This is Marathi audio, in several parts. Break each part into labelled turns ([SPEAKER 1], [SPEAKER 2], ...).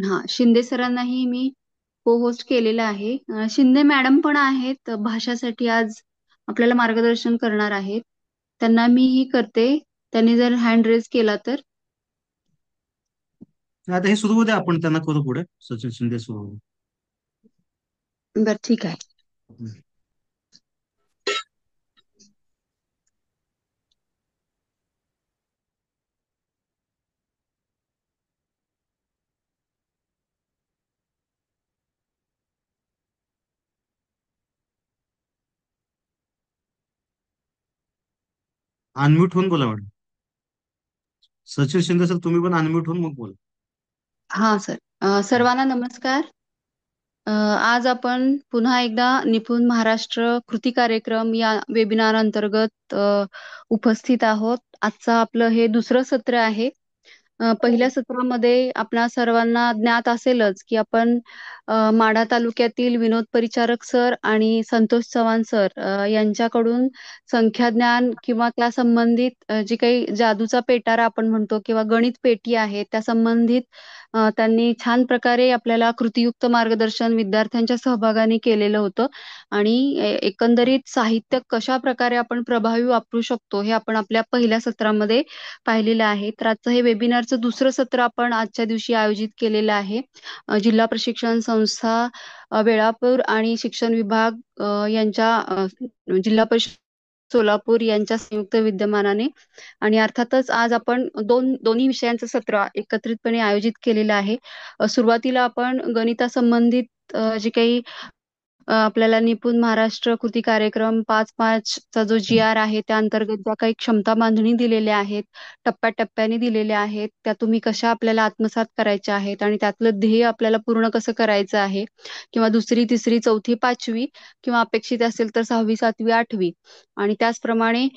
[SPEAKER 1] हा, शिंदे सरांनाही मी को होस्ट केलेलं आहे. शिंदे मॅडम पण आहेत भाषासाठी आज आपल्याला मार्गदर्शन करणार आहेत. त्यांना मीही करते. त्यांनी जर हँड रेज केला तर.
[SPEAKER 2] आता हे सुरू होऊ द्या, आपण त्यांना करू पुढे. सचिन शिंदे सुरू होऊ
[SPEAKER 1] बर, ठीक आहे.
[SPEAKER 2] द्या. अनम्यूट होऊन बोला मॅडम. सचिन शिंदे सर, तुम्ही पण अनम्यूट होऊन मग बोला.
[SPEAKER 1] हा सर. सर्वांना नमस्कार. आज आपण पुन्हा एकदा निपुण महाराष्ट्र कृती कार्यक्रम या वेबिनार अंतर्गत उपस्थित आहोत. आजचं आपलं हे दुसरं सत्र आहे. पहिल्या सत्रामध्ये आपणा सर्वांना ज्ञात असेलच की आपण माढा तालुक्यातील विनोद परिचारक सर आणि संतोष चव्हाण सर यांच्याकडून संख्याज्ञान किंवा त्या संबंधित जी काही जादूचा पेटारा आपण म्हणतो किंवा गणित पेटी आहे त्या संबंधित त्यांनी छान प्रकारे आपल्याला कृतीयुक्त मार्गदर्शन विद्यार्थ्यांच्या सहभागाने केलेलं होतं. आणि एकंदरीत साहित्य कशा प्रकारे आपण प्रभावी वापरू शकतो हे आपण आपल्या पहिल्या सत्रामध्ये पाहिलेलं आहे. तर आजचं हे वेबिनारचं दुसरं सत्र आपण आजच्या दिवशी आयोजित केलेलं आहे. जिल्हा प्रशिक्षण संस्था वेळापूर आणि शिक्षण विभाग यांच्या जिल्हा परिषद सोलापूर यांच्या संयुक्त विद्यमानाने. आणि अर्थातच आज आपण दोन्ही विषयांचं सत्र एकत्रितपणे आयोजित केलेलं आहे. सुरुवातीला आपण गणितासंबंधित जे काही आपल्याला निपुण महाराष्ट्र कृती कार्यक्रम 5-5 चा जो GR आहे त्या अंतर्गत ज्या काही क्षमता बांधणी दिलेल्या आहेत, टप्प्याटप्प्याने दिलेल्या आहेत, त्या तुम्ही कशा आपल्याला आत्मसात करायच्या आहेत आणि त्यातलं ध्येय आपल्याला पूर्ण कसं करायचं आहे, किंवा दुसरी, तिसरी, चौथी, पाचवी किंवा अपेक्षित असेल तर 6वी, 7वी, 8वी. आणि त्याचप्रमाणे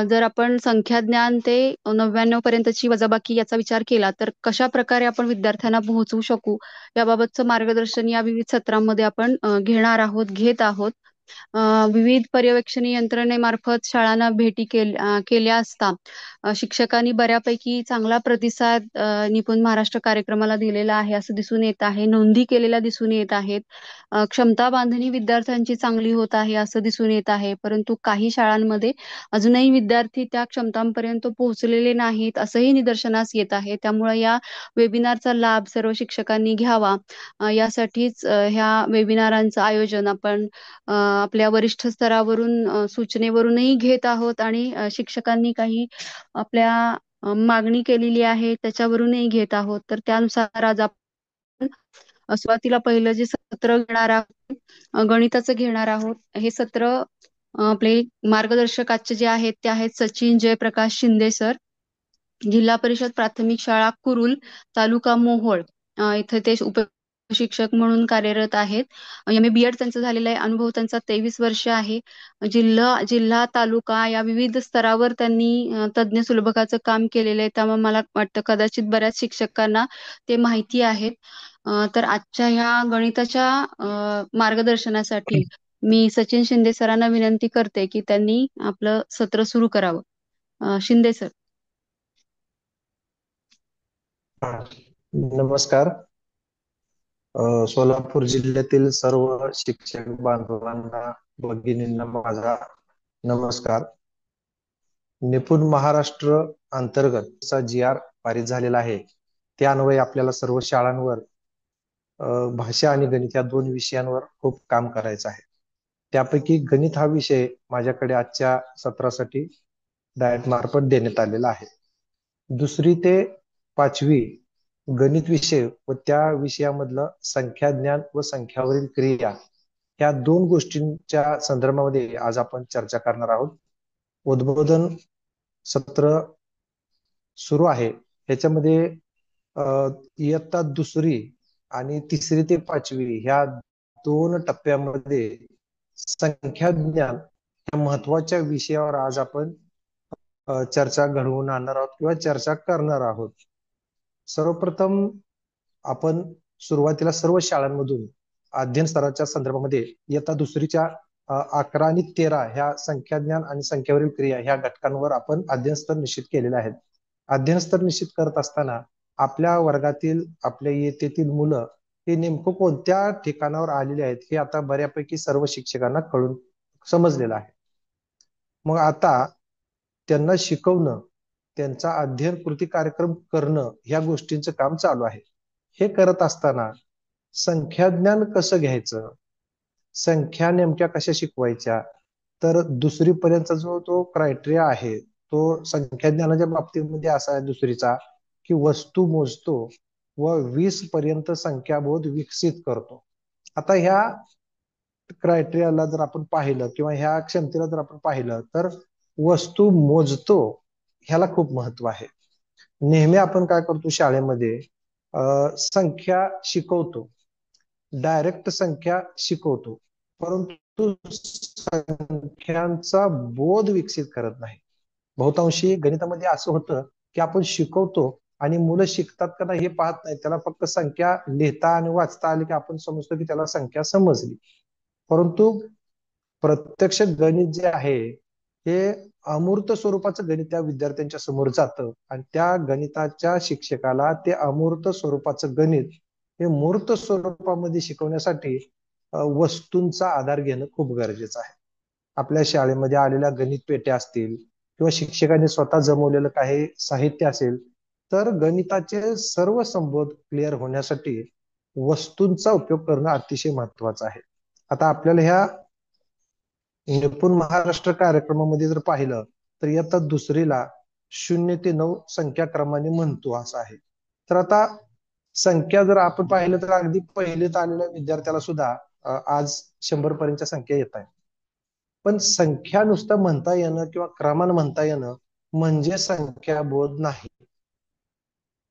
[SPEAKER 1] जर आपण संख्याज्ञान ते 99 पर्यंतची वजाबाकी याचा विचार केला तर कशा प्रकारे आपण विद्यार्थ्यांना पोहोचवू शकू याबाबतचं मार्गदर्शन या विविध सत्रांमध्ये आपण घेणार आहोत, घेत आहोत. विविध पर्यवेक्षणी यंत्रणेमार्फत शाळांना भेटी केल्या असता शिक्षकांनी बऱ्यापैकी चांगला प्रतिसाद निपुण महाराष्ट्र कार्यक्रमाला दिलेला आहे असं दिसून येत आहे. नोंदी केलेल्या दिसून येत आहेत. क्षमता बांधणी विद्यार्थ्यांची चांगली होत आहे असं दिसून येत आहे. परंतु काही शाळांमध्ये अजूनही विद्यार्थी त्या क्षमतांपर्यंत पोहोचलेले नाहीत असंही निदर्शनास येत आहे. त्यामुळे या वेबिनारचा लाभ सर्व शिक्षकांनी घ्यावा यासाठीच ह्या वेबिनारांचं आयोजन आपण आपल्या वरिष्ठ स्तरावरून सूचनेवरूनही घेत आहोत आणि शिक्षकांनी काही आपल्या मागणी केलेली आहे त्याच्यावरूनही घेत आहोत. तर त्यानुसार आज आपण सुरुवातीला पहिलं जे सत्र घेणार आहोत गणिताचं घेणार आहोत. हे सत्र आपले मार्गदर्शक आजचे जे आहेत ते आहेत सचिन जयप्रकाश शिंदे सर, जिल्हा परिषद प्राथमिक शाळा कुरुल, तालुका मोहोळ इथे ते उपशिक्षक म्हणून कार्यरत आहेत. MA BEd त्यांचं झालेलं आहे. अनुभव त्यांचा 23 वर्ष आहे. जिल्हा तालुका या विविध स्तरावर त्यांनी तज्ज्ञ सुलभकाचं काम केलेलं आहे. त्यामुळे मला वाटतं कदाचित बऱ्याच शिक्षकांना ते माहिती आहेत. तर आजच्या ह्या गणिताच्या मार्गदर्शनासाठी मी सचिन शिंदे सरांना विनंती करते की त्यांनी आपलं सत्र सुरू करावं. शिंदे सर.
[SPEAKER 3] हा, नमस्कार. सोलापूर जिल्ह्यातील सर्व शिक्षक बांधवांना, भगिनींना माझा नमस्कार. निपुण महाराष्ट्र अंतर्गतचा GR पारित झालेला आहे. त्या अन्वये आपल्याला सर्व शाळांवर भाषा आणि गणित या दोन विषयांवर खूप काम करायचं आहे. त्यापैकी गणित हा विषय माझ्याकडे आजच्या सत्रासाठी डायट मार्फत देण्यात आलेला आहे. 2री ते 5वी गणित विषय व त्या विषयामधलं संख्याज्ञान व संख्यावरील क्रिया ह्या दोन गोष्टींच्या संदर्भामध्ये आज आपण चर्चा करणार आहोत. उद्बोधन सत्र सुरू आहे. ह्याच्यामध्ये इयत्ता 2री आणि 3री ते 5वी ह्या दोन टप्प्यामध्ये संख्याज्ञान या महत्वाच्या विषयावर आज आपण चर्चा घडवून आणणार आहोत किंवा चर्चा करणार आहोत. सर्वप्रथम आपण सुरुवातीला सर्व शाळांमधून अध्ययन स्तराच्या संदर्भामध्ये इयत्ता 2रीच्या 11 आणि 13 ह्या संख्याज्ञान आणि संख्यावरील क्रिया ह्या घटकांवर आपण अध्ययन स्तर निश्चित केलेले आहेत. अध्ययन स्तर निश्चित करत असताना आपल्या वर्गातील आपल्या इयत्तेतील मुलं हे नेमकं कोणत्या ठिकाणावर आलेले आहेत हे आता बऱ्यापैकी सर्व शिक्षकांना कळून समजलेलं आहे. मग आता त्यांना शिकवणं, त्यांचा अध्ययन कृती कार्यक्रम करणं ह्या गोष्टींचं काम चालू आहे. हे करत असताना संख्याज्ञान कसं घ्यायचं, संख्या नेमक्या कशा शिकवायच्या, तर दुसरी पर्यंतचा जो तो क्रायटेरिया आहे तो संख्याज्ञानाच्या बाबतीमध्ये असा आहे दुसरीचा, की वस्तू मोजतो व 20 पर्यंत संख्याबोध विकसित करतो. आता ह्या क्रायटेरियाला जर आपण पाहिलं किंवा ह्या क्षमतेला जर आपण पाहिलं तर वस्तू मोजतो ह्याला खूप महत्व आहे. नेहमी आपण काय करतो शाळेमध्ये, संख्या शिकवतो, डायरेक्ट संख्या शिकवतो, परंतु संख्यांचा बोध विकसित करत नाही. बहुतांशी गणितामध्ये असं होतं की आपण शिकवतो आणि मुलं शिकतात का नाही हे पाहत नाही, त्याला फक्त संख्या लिहिता आणि वाचता आली की आपण समजतो की त्याला संख्या समजली. परंतु प्रत्यक्ष गणित जे आहे हे अमूर्त स्वरूपाचं गणित त्या विद्यार्थ्यांच्या समोर जातं आणि त्या गणिताच्या शिक्षकाला ते अमूर्त स्वरूपाचं गणित हे मूर्त स्वरूपामध्ये शिकवण्यासाठी वस्तूंचा आधार घेणं खूप गरजेचं आहे. आपल्या शाळेमध्ये आलेल्या गणित पेट्या असतील किंवा शिक्षकांनी स्वतः जमवलेलं काही साहित्य असेल तर गणिताचे सर्व संबोध क्लिअर होण्यासाठी वस्तूंचा उपयोग करणं अतिशय महत्वाचं आहे. आता आपल्याला ह्या निपुण महाराष्ट्र कार्यक्रमामध्ये जर पाहिलं तर इयत्ता दुसरीला 0 ते 9 संख्या क्रमाने म्हणतो असं आहे. तर आता संख्या जर आपण पाहिलं तर अगदी पहिलीत आलेल्या विद्यार्थ्याला सुद्धा आज 100 पर्यंतच्या संख्या येत आहेत. पण संख्या नुसतं म्हणता येणं किंवा क्रमानं म्हणता येणं म्हणजे संख्याबोध नाही.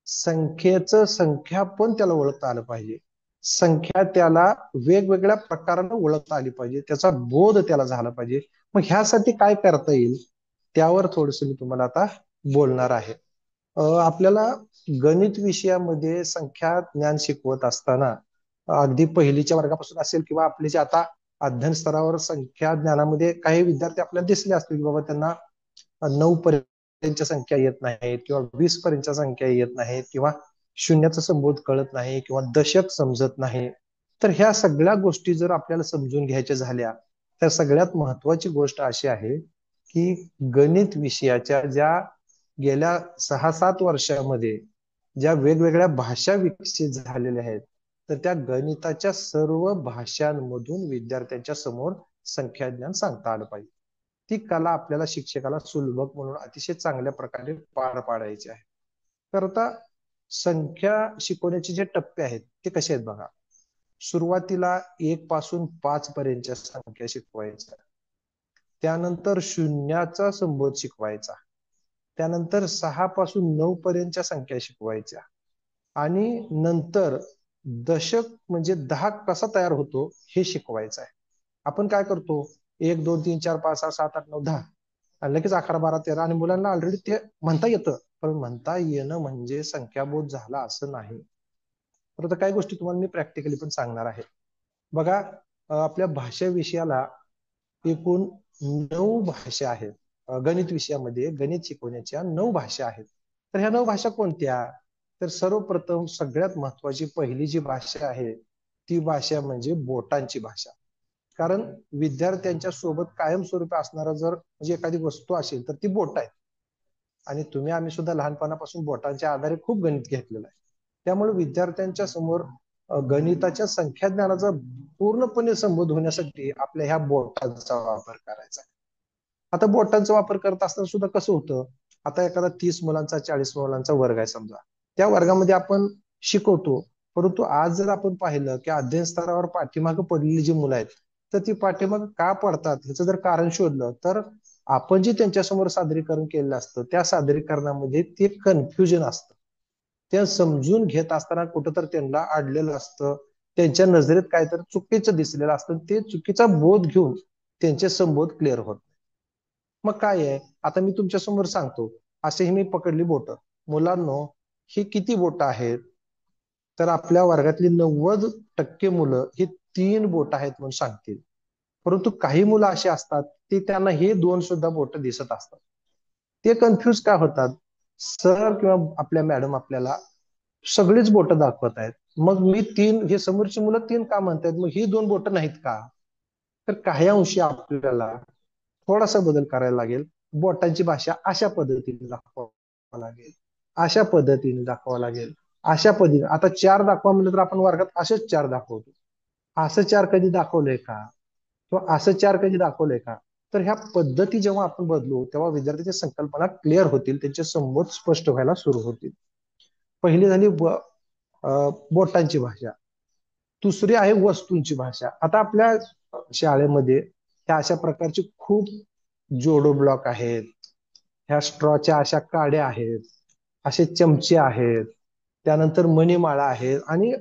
[SPEAKER 3] संख्येचं संख्या पण त्याला ओळखता आलं पाहिजे, संख्या त्याला वेगवेगळ्या प्रकारानं ओळखता आली पाहिजे, त्याचा बोध त्याला झाला पाहिजे. मग ह्यासाठी काय करता येईल त्यावर थोडस मी तुम्हाला आता बोलणार आहे. आपल्याला गणित विषयामध्ये संख्या ज्ञान शिकवत असताना अगदी पहिलीच्या वर्गापासून असेल किंवा आपले जे आता अध्ययन स्तरावर संख्या ज्ञानामध्ये काही विद्यार्थी आपल्याला दिसले असतील की बाबा त्यांना 9 पर्यंतच्या संख्या येत नाहीत किंवा 20 पर्यंतच्या संख्या येत नाहीत किंवा शून्याचा संबोध कळत नाही किंवा दशक समजत नाही. तर ह्या सगळ्या गोष्टी जर आपल्याला समजून घ्यायच्या झाल्या तर सगळ्यात महत्वाची गोष्ट अशी आहे की गणित विषयाच्या ज्या गेल्या 6-7 वर्षामध्ये ज्या वेगवेगळ्या भाषा विकसित झालेल्या आहेत तर त्या गणिताच्या सर्व भाषांमधून विद्यार्थ्यांच्या समोर संख्या ज्ञान सांगता आलं पाहिजे. ती कला आपल्याला शिक्षकाला सुलभक म्हणून अतिशय चांगल्या प्रकारे पार पाडायची आहे. तर आता संख्या शिकवण्याचे जे टप्पे आहेत ते कसे आहेत बघा. सुरुवातीला 1 पासून 5 पर्यंतच्या संख्या शिकवायच्या, त्यानंतर शून्याचा संबोध शिकवायचा, त्यानंतर 6 पासून 9 पर्यंतच्या संख्या शिकवायच्या आणि नंतर दशक म्हणजे 10 कसा तयार होतो हे शिकवायचं आहे. आपण काय करतो 1 2 3 4 5 6 7 8 9 10 आणि लगेच 11 12 13 आणि मुलांना ऑलरेडी ते म्हणता येतं, पण म्हणता येणं म्हणजे संख्याबोध झाला असं नाही. तर आता काही गोष्टी तुम्हाला मी प्रॅक्टिकली पण सांगणार आहे. बघा आपल्या भाषा विषयाला एकूण 9 भाषा आहेत. गणित विषयामध्ये गणित शिकवण्याच्या 9 भाषा आहेत. तर ह्या 9 भाषा कोणत्या, तर सर्वप्रथम सगळ्यात महत्वाची पहिली जी भाषा आहे ती भाषा म्हणजे बोटांची भाषा. कारण विद्यार्थ्यांच्या सोबत कायमस्वरूपी असणारा जर म्हणजे एखादी वस्तू असेल तर ती बोट आहे आणि तुम्ही आम्ही सुद्धा लहानपणापासून बोटांच्या आधारे खूप गणित घेतलेलं आहे. त्यामुळे विद्यार्थ्यांच्या समोर गणिताच्या संख्या ज्ञानाचा पूर्णपणे संबोध होण्यासाठी आपल्या ह्या बोटांचा वापर करायचा. आता बोटांचा वापर करत असताना सुद्धा कसं होतं, आता एखादा 30 मुलांचा 40 मुलांचा वर्ग आहे समजा, त्या वर्गामध्ये आपण शिकवतो, परंतु आज जर आपण पाहिलं की अध्ययन स्तरावर पाठीमागे पडलेली जी मुलं आहेत तर ती पाठीमागे का पडतात ह्याचं जर कारण शोधलं तर आपण जे त्यांच्यासमोर सादरीकरण केलेलं असतं त्या सादरीकरणामध्ये ते कन्फ्युजन असतं. ते समजून घेत असताना कुठंतर त्यांना अडलेलं असतं, त्यांच्या नजरेत काहीतरी चुकीचं दिसलेलं असतं, ते चुकीचा बोध घेऊन त्यांचे संबोध क्लिअर होत. मग काय आहे, आता मी तुमच्या समोर सांगतो असे ही मी पकडली बोट, मुलांनो ही किती बोट आहेत, तर आपल्या वर्गातली 90% मुलं ही 3 बोट आहेत म्हणून सांगतील. परंतु काही मुलं अशी असतात की त्यांना हे 2 सुद्धा बोट दिसत असतात. ते कन्फ्युज का होतात, सर किंवा आपल्या मॅडम आपल्याला सगळीच बोटं दाखवत आहेत. मग मी तीन, हे समोरची मुलं तीन का म्हणतायत, मग ही दोन बोटं नाहीत का? तर काही अंशी आपल्याला थोडासा बदल करायला लागेल. बोटांची भाषा अशा पद्धतीने दाखवावं लागेल, अशा पद्धतीने दाखवावं लागेल, अशा पद्धतीने. आता चार दाखवा म्हणलं तर आपण वर्गात असेच चार दाखवतो. असं चार कधी दाखवलंय का? किंवा असं चार कधी दाखवलंय का? तर ह्या पद्धती जेव्हा आपण बदलू तेव्हा विद्यार्थ्यांच्या संकल्पना क्लिअर होतील, त्यांचे संबोध स्पष्ट व्हायला सुरू होतील. पहिली झाली बोटांची भाषा. दुसरी आहे वस्तूंची भाषा. आता आपल्या शाळेमध्ये ह्या अशा प्रकारचे खूप जोडो ब्लॉक आहेत, ह्या स्ट्रॉच्या अशा काड्या आहेत, असे चमचे आहेत, त्यानंतर मणिमाळा आहेत आणि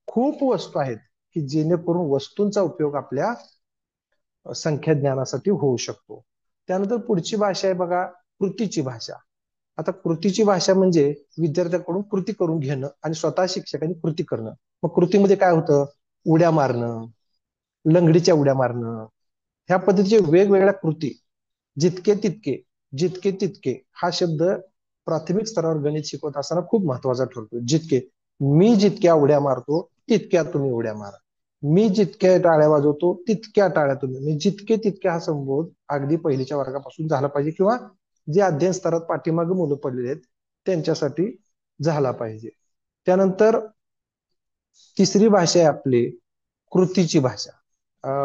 [SPEAKER 3] खूप वस्तू आहेत की जेणेकरून वस्तूंचा उपयोग आपल्या संख्या ज्ञानासाठी होऊ शकतो. त्यानंतर पुढची भाषा आहे बघा, कृतीची भाषा. आता कृतीची भाषा म्हणजे विद्यार्थ्यांकडून कृती करून घेणं आणि स्वतः शिक्षकांनी कृती करणं. मग कृतीमध्ये काय होतं? उड्या मारणं, लंगडीच्या उड्या मारणं, ह्या पद्धतीचे वेगवेगळ्या कृती. जितके तितके, जितके तितके हा शब्द प्राथमिक स्तरावर गणित शिकवत असताना खूप महत्वाचा ठरतो. जितके, मी जितक्या उड्या मारतो तितक्या तुम्ही उड्या मारा, मी जितक्या टाळ्या वाजवतो तितक्या टाळ्या तुम्ही, म्हणजे जितके तितके हा संबोध अगदी पहिलीच्या वर्गापासून झाला पाहिजे, किंवा जे अध्ययन स्तरात पाठीमागे मुलं पडलेले आहेत त्यांच्यासाठी झाला पाहिजे. त्यानंतर तिसरी भाषा आहे आपली कृतीची भाषा.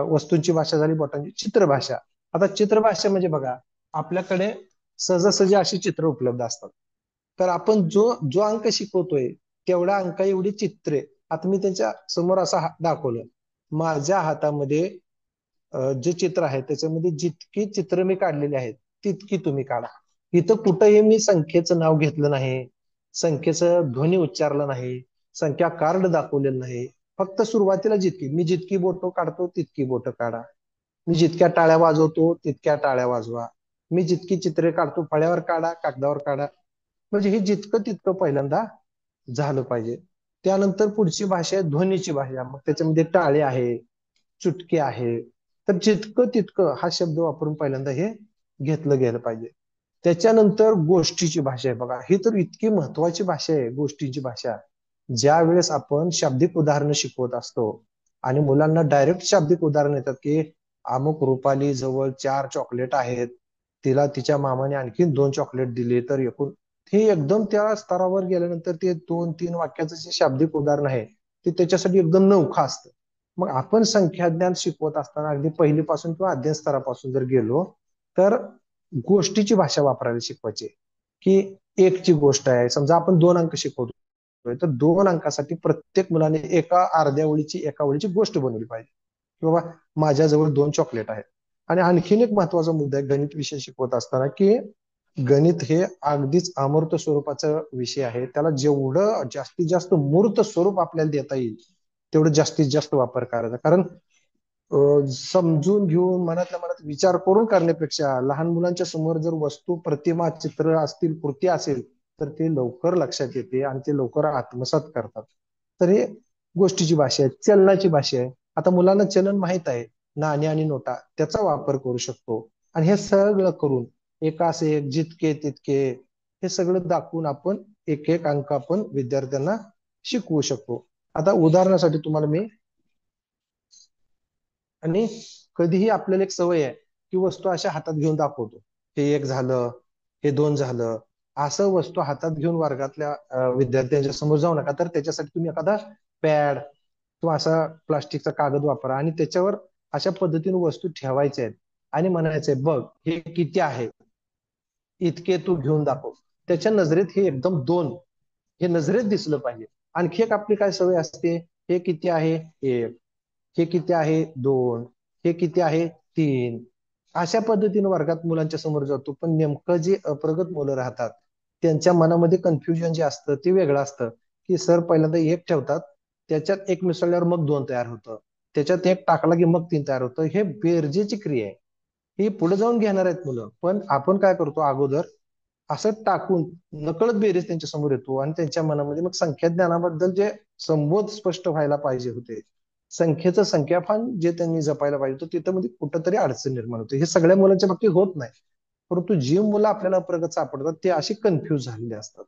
[SPEAKER 3] वस्तूंची भाषा झाली, बोटांची. चित्रभाषा. आता चित्रभाषा म्हणजे बघा, आपल्याकडे सहजासहजी अशी चित्र उपलब्ध असतात. तर आपण जो जो अंक शिकवतोय तेवढ्या अंका एवढी चित्रे, आता मी त्यांच्या समोर असं दाखवलं, माझ्या हातामध्ये जे चित्र आहे त्याच्यामध्ये जितकी चित्र मी काढलेली आहेत तितकी तुम्ही काढा. इथं कुठंही मी संख्येचं नाव घेतलं नाही, संख्येचं ध्वनी उच्चारलं नाही, संख्या कार्ड दाखवलेलं नाही. फक्त सुरुवातीला मी जितकी बोटं काढतो तितकी बोटं काढा, मी जितक्या टाळ्या वाजवतो तितक्या टाळ्या वाजवा, मी जितकी चित्रे काढतो फळ्यावर काढा, कागदावर काढा. म्हणजे हे जितकं तितकं पहिल्यांदा झालं पाहिजे. त्यानंतर पुढची भाषा आहे ध्वनीची भाषा. मग त्याच्यामध्ये टाळे आहे, चुटके आहे. तर जितकं तितकं हा शब्द वापरून पहिल्यांदा हे घेतलं गेलं पाहिजे. त्याच्यानंतर गोष्टीची भाषा आहे बघा, ही तर इतकी महत्वाची भाषा आहे गोष्टीची भाषा. ज्या वेळेस आपण शाब्दिक उदाहरणं शिकवत असतो आणि मुलांना डायरेक्ट शाब्दिक उदाहरण येतात की अमुक रुपाली जवळ 4 चॉकलेट आहेत, तिला तिच्या मामाने आणखीन 2 चॉकलेट दिले, तर एकूण, हे एकदम त्या स्तरावर गेल्यानंतर ते 2-3 वाक्याचं जे शाब्दिक उदाहरण आहे ते त्याच्यासाठी एकदम नवखं असतं. मग आपण संख्याज्ञान शिकवत असताना अगदी पहिलीपासून किंवा अध्ययन स्तरापासून जर गेलो तर गोष्टीची भाषा वापरायला शिकवायची. की एकची गोष्ट आहे, समजा आपण 2 अंक शिकवतो तर 2 अंकासाठी प्रत्येक मुलाने एका अर्ध्या ओळीची, एका ओळीची गोष्ट बनवली पाहिजे. की बाबा माझ्याजवळ 2 चॉकलेट आहेत. आणि आणखीन एक महत्वाचा मुद्दा आहे गणित विषय शिकवत असताना, की गणित हे अगदीच अमूर्त स्वरूपाचा विषय आहे. त्याला जेवढं जास्तीत जास्त मूर्त स्वरूप आपल्याला देता येईल तेवढं जास्तीत जास्त वापर करायचा. कारण समजून घेऊन मनातल्या मनात विचार करून करण्यापेक्षा लहान मुलांच्या समोर जर वस्तू, प्रतिमा, चित्र असतील, कृती असेल तर ते लवकर लक्षात येते आणि ते लवकर आत्मसात करतात. तर हे गोष्टीची भाषा आहे. चलनाची भाषा आहे. आता मुलांना चलन माहित आहे, नाणी आणि नोटा, त्याचा वापर करू शकतो. आणि हे सगळं करून एकास एक, जितके तितके, हे सगळं दाखवून आपण एक एक अंक आपण विद्यार्थ्यांना शिकवू शकतो. आता उदाहरणासाठी तुम्हाला मी, आणि कधीही आपल्याला एक सवय आहे की वस्तू अशा हातात घेऊन दाखवतो, हे एक झालं, हे 2 झालं, असं वस्तू हातात घेऊन वर्गातल्या विद्यार्थ्यांच्या समोर जाऊ नका. तर त्याच्यासाठी तुम्ही एखादा पॅड किंवा असा प्लास्टिकचा कागद वापरा आणि त्याच्यावर अशा पद्धतीने वस्तू ठेवायच्या आहेत आणि म्हणायचंय, बघ हे किती आहे, इतके तू घेऊन दाखव. त्याच्या नजरेत हे एकदम 2 हे नजरेत दिसलं पाहिजे. आणखी एक आपली काय सवय असते, हे किती आहे, 1, हे किती आहे, 2, हे किती आहे, 3. अशा पद्धतीने वर्गात मुलांच्या समोर जातो. पण नेमकं जे अप्रगत मुलं राहतात त्यांच्या मनामध्ये कन्फ्युजन जे असतं ते वेगळं असतं. की सर पहिल्यांदा 1 ठेवतात, त्याच्यात 1 मिसळल्यावर मग 2 तयार होतं, त्याच्यात 1 टाकला की मग 3 तयार होतं. हे बेरजेची क्रिया आहे, ही पुढे जाऊन घेणार आहेत मुलं. पण आपण काय करतो, अगोदर असं टाकून नकळत बेरीज त्यांच्या समोर येतो आणि त्यांच्या मनामध्ये मग संख्या ज्ञानाबद्दल जे संबोध स्पष्ट व्हायला पाहिजे होते, संख्येचं संख्यापान जे त्यांनी जपायला पाहिजे होतं, तिथं मध्ये कुठंतरी अडचण निर्माण होते. हे सगळ्या मुलांच्या बाबतीत होत नाही, परंतु जी मुलं आपल्याला प्रगत सापडतात ते अशी कन्फ्यूज झालेली असतात.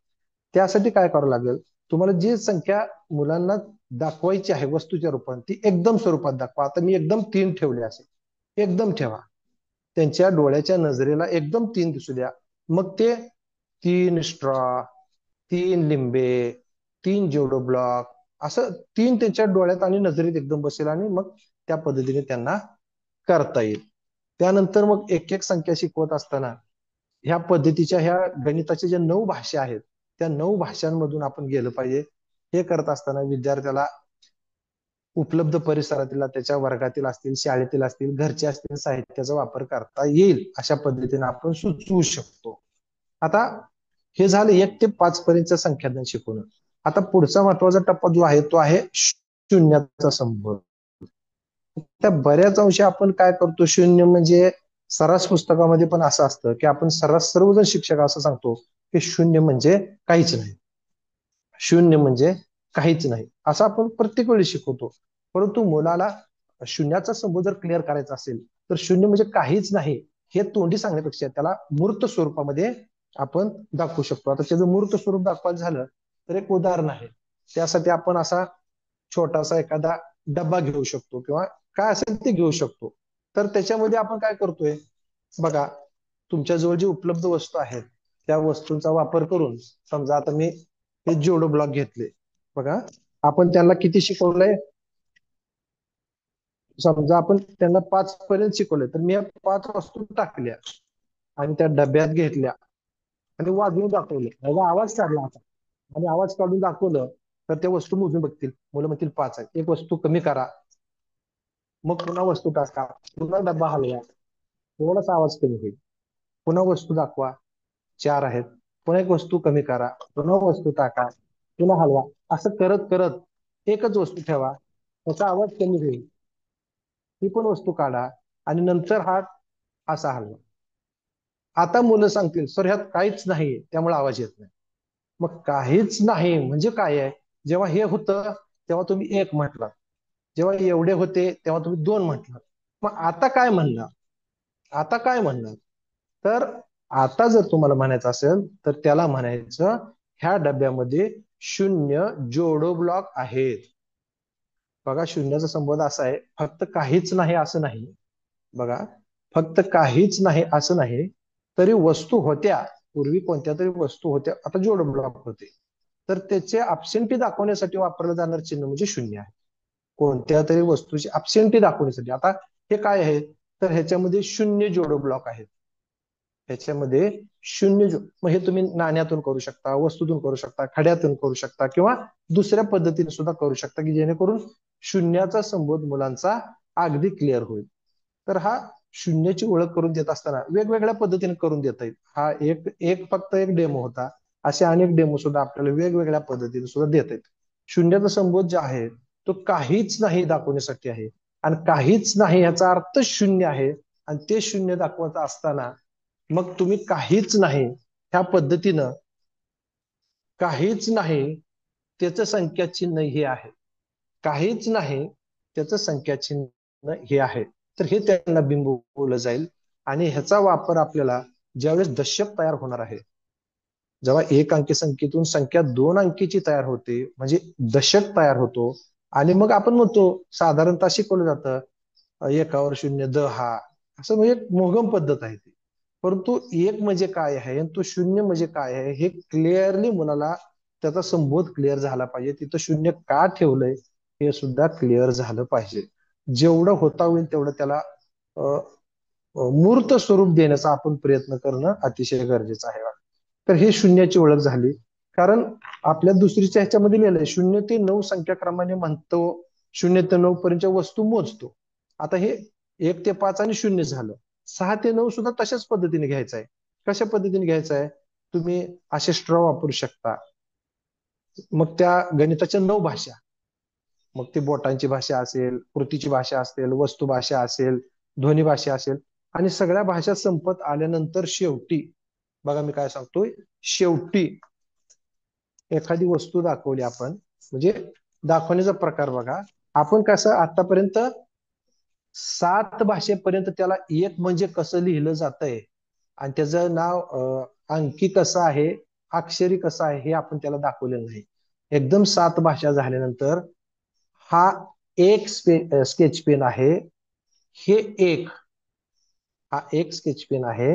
[SPEAKER 3] त्यासाठी काय करावं लागेल, तुम्हाला जी संख्या मुलांना दाखवायची आहे वस्तूच्या रूपात ती एकदम स्वरूपात दाखवा. आता मी एकदम 3 ठेवले असे एकदम ठेवा. त्यांच्या डोळ्याच्या नजरेला एकदम 3 दिसू द्या. मग ते 3 स्ट्रॉ, 3 लिंबे, 3 जोडो ब्लॉक असं 3 त्यांच्या डोळ्यात आणि नजरेत एकदम बसेल आणि मग त्या पद्धतीने त्यांना करता येईल. त्यानंतर मग एक एक संख्या शिकवत असताना ह्या पद्धतीच्या ह्या गणिताच्या ज्या 9 भाषा आहेत त्या 9 भाषांमधून आपण गेलं पाहिजे. हे करत असताना विद्यार्थ्याला उपलब्ध परिसरातील त्याच्या वर्गातील असतील, शाळेतील असतील, घरचे असतील साहित्याचा वापर करता येईल अशा पद्धतीने आपण सुचवू शकतो. आता हे झालं 1 ते 5 पर्यंतच्या संख्याज्ञान शिकवणं. आता पुढचा महत्वाचा टप्पा जो आहे तो आहे शून्याचा संबोध. त्या बऱ्याच अंशी आपण काय करतो, शून्य म्हणजे सर्रास पुस्तकामध्ये पण असं असतं की आपण सर्रास सर्वजण शिक्षक असं सांगतो की शून्य म्हणजे काहीच नाही, शून्य म्हणजे काहीच नाही असं आपण प्रत्येक वेळी शिकवतो. परंतु मुलाला शून्याचा संबोध जर क्लिअर करायचा असेल तर शून्य म्हणजे काहीच नाही हे तोंडी सांगण्यापेक्षा त्याला मूर्त स्वरूपामध्ये आपण दाखवू शकतो. आता त्याचं मूर्त स्वरूप दाखवायचं झालं तर एक उदाहरण आहे. त्यासाठी आपण असा छोटासा एखादा डब्बा घेऊ शकतो किंवा काय असेल ते घेऊ शकतो. तर त्याच्यामध्ये आपण काय करतोय बघा, तुमच्याजवळ जी उपलब्ध वस्तू आहेत त्या वस्तूंचा वापर करून समजा आता मी हे जोडो ब्लॉक घेतले. बघा आपण त्यांना किती शिकवलंय, समजा आपण त्यांना 5 पर्यंत शिकवलंय तर मी 5 वस्तू टाकल्या आणि त्या डब्यात घेतल्या आणि वाजवून दाखवलं. माझा आवाज काढला आता आणि आवाज काढून दाखवलं तर त्या वस्तू मोजून बघतील. मुलं म्हणतील 5 आहे. एक वस्तू कमी करा, मग पुन्हा वस्तू टाका, पुन्हा डब्बा हलवा, थोडासा आवाज कमी होईल, पुन्हा वस्तू दाखवा 4 आहेत, पुन्हा एक वस्तू कमी करा, पुन्हा वस्तू टाका, पुन्हा हलवा. असं करत करत एकच वस्तू ठेवा, त्याचा आवाज कमी होईल, ती पण वस्तू काढा आणि नंतर हा असा हलवा. आता मुलं सांगतील सर ह्यात काहीच नाही त्यामुळे आवाज येत नाही. मग काहीच नाही म्हणजे काय आहे, जेव्हा हे होतं तेव्हा तुम्ही 1 म्हटलं, जेव्हा एवढे होते तेव्हा तुम्ही 2 म्हटलं. मग आता काय म्हणणार, आता काय म्हणणार, तर आता जर तुम्हाला म्हणायचं असेल तर त्याला म्हणायचं ह्या डब्यामध्ये 0 जोडो ब्लॉक आहेत. बघा शून्याचा संबंध असा आहे, फक्त काहीच नाही असं नाही. बघा फक्त काहीच नाही असं नाही, तरी वस्तू होत्या, पूर्वी कोणत्या तरी वस्तू होत्या, आता जोडो ब्लॉक होते, तर त्याचे अबसेंटी दाखवण्यासाठी वापरलं जाणार चिन्ह म्हणजे 0 आहे. कोणत्या तरी वस्तूची अबसेंटी दाखवण्यासाठी. आता हे काय आहे तर ह्याच्यामध्ये 0 जोडो ब्लॉक आहेत. ह्याच्यामध्ये 0 मग हे तुम्ही नाण्यातून करू शकता, वस्तूतून करू शकता, खड्यातून करू शकता किंवा दुसऱ्या पद्धतीने सुद्धा करू शकता की जेणेकरून शून्याचा संबोध मुलांचा अगदी क्लिअर होईल. तर हा शून्याची ओळख करून देत असताना वेगवेगळ्या पद्धतीने करून देता येईल. हा एक फक्त एक डेमो होता, असे अनेक डेमो सुद्धा आपल्याला वेगवेगळ्या पद्धतीने सुद्धा देता येईल. शून्याचा संबोध जे आहे तो काहीच नाही दाखवण्यासाठी आहे आणि काहीच नाही याचा अर्थ 0 आहे आणि ते 0 दाखवत असताना मग तुम्ही काहीच नाही ह्या पद्धतीनं, काहीच नाही त्याचं संख्या चिन्ह हे आहे, काहीच नाही त्याचं संख्या चिन्ह हे आहे, तर हे त्यांना बिंबवलं जाईल. आणि ह्याचा वापर आपल्याला ज्यावेळेस दशक तयार होणार आहे, जेव्हा 1 अंकी संख्येतून संख्या 2 अंकीची तयार होते म्हणजे दशक तयार होतो आणि मग आपण म्हणतो साधारणतः शिकवलं जातं 1वर 0 10 असं, म्हणजे मोगम पद्धत आहे ती. परंतु 1 म्हणजे काय आहे आणि तो 0 म्हणजे काय आहे हे क्लिअरली मुलाला त्याचा संबोध क्लिअर झाला पाहिजे. तिथं 0 का ठेवलंय हे सुद्धा क्लिअर झालं पाहिजे. जेवढं होता होईल तेवढं त्याला मूर्त स्वरूप देण्याचा आपण प्रयत्न करणं अतिशय गरजेचं आहे. तर हे शून्याची ओळख झाली. कारण आपल्या दुसरीच्या ह्याच्यामध्ये लिहिलंय 0 ते 9 संख्याक्रमाने म्हणतो, 0 ते 9 पर्यंतच्या वस्तू मोजतो. आता हे 1 ते 5 आणि 0 झालं. 6 ते 9 सुद्धा तशाच पद्धतीने घ्यायचं आहे. कशा पद्धतीने घ्यायचं आहे, तुम्ही असे स्ट्रॉ वापरू शकता. मग त्या गणिताच्या 9 भाषा, मग ती बोटांची भाषा असेल, कृतीची भाषा असेल, वस्तू भाषा असेल, ध्वनी भाषा असेल आणि सगळ्या भाषा संपत आल्यानंतर शेवटी बघा मी काय सांगतोय, शेवटी एखादी वस्तू दाखवली आपण, म्हणजे दाखवण्याचा प्रकार बघा, आपण कसं आतापर्यंत 7 भाषेपर्यंत त्याला एक म्हणजे कसं लिहिलं जातंय आणि त्याचं नाव अंकी कसं आहे, अक्षरी कसं आहे हे आपण त्याला दाखवलेलं नाही. एकदम 7 भाषा झाल्यानंतर हा एक स्केच पेन आहे. हे एक हा एक स्केच पेन आहे.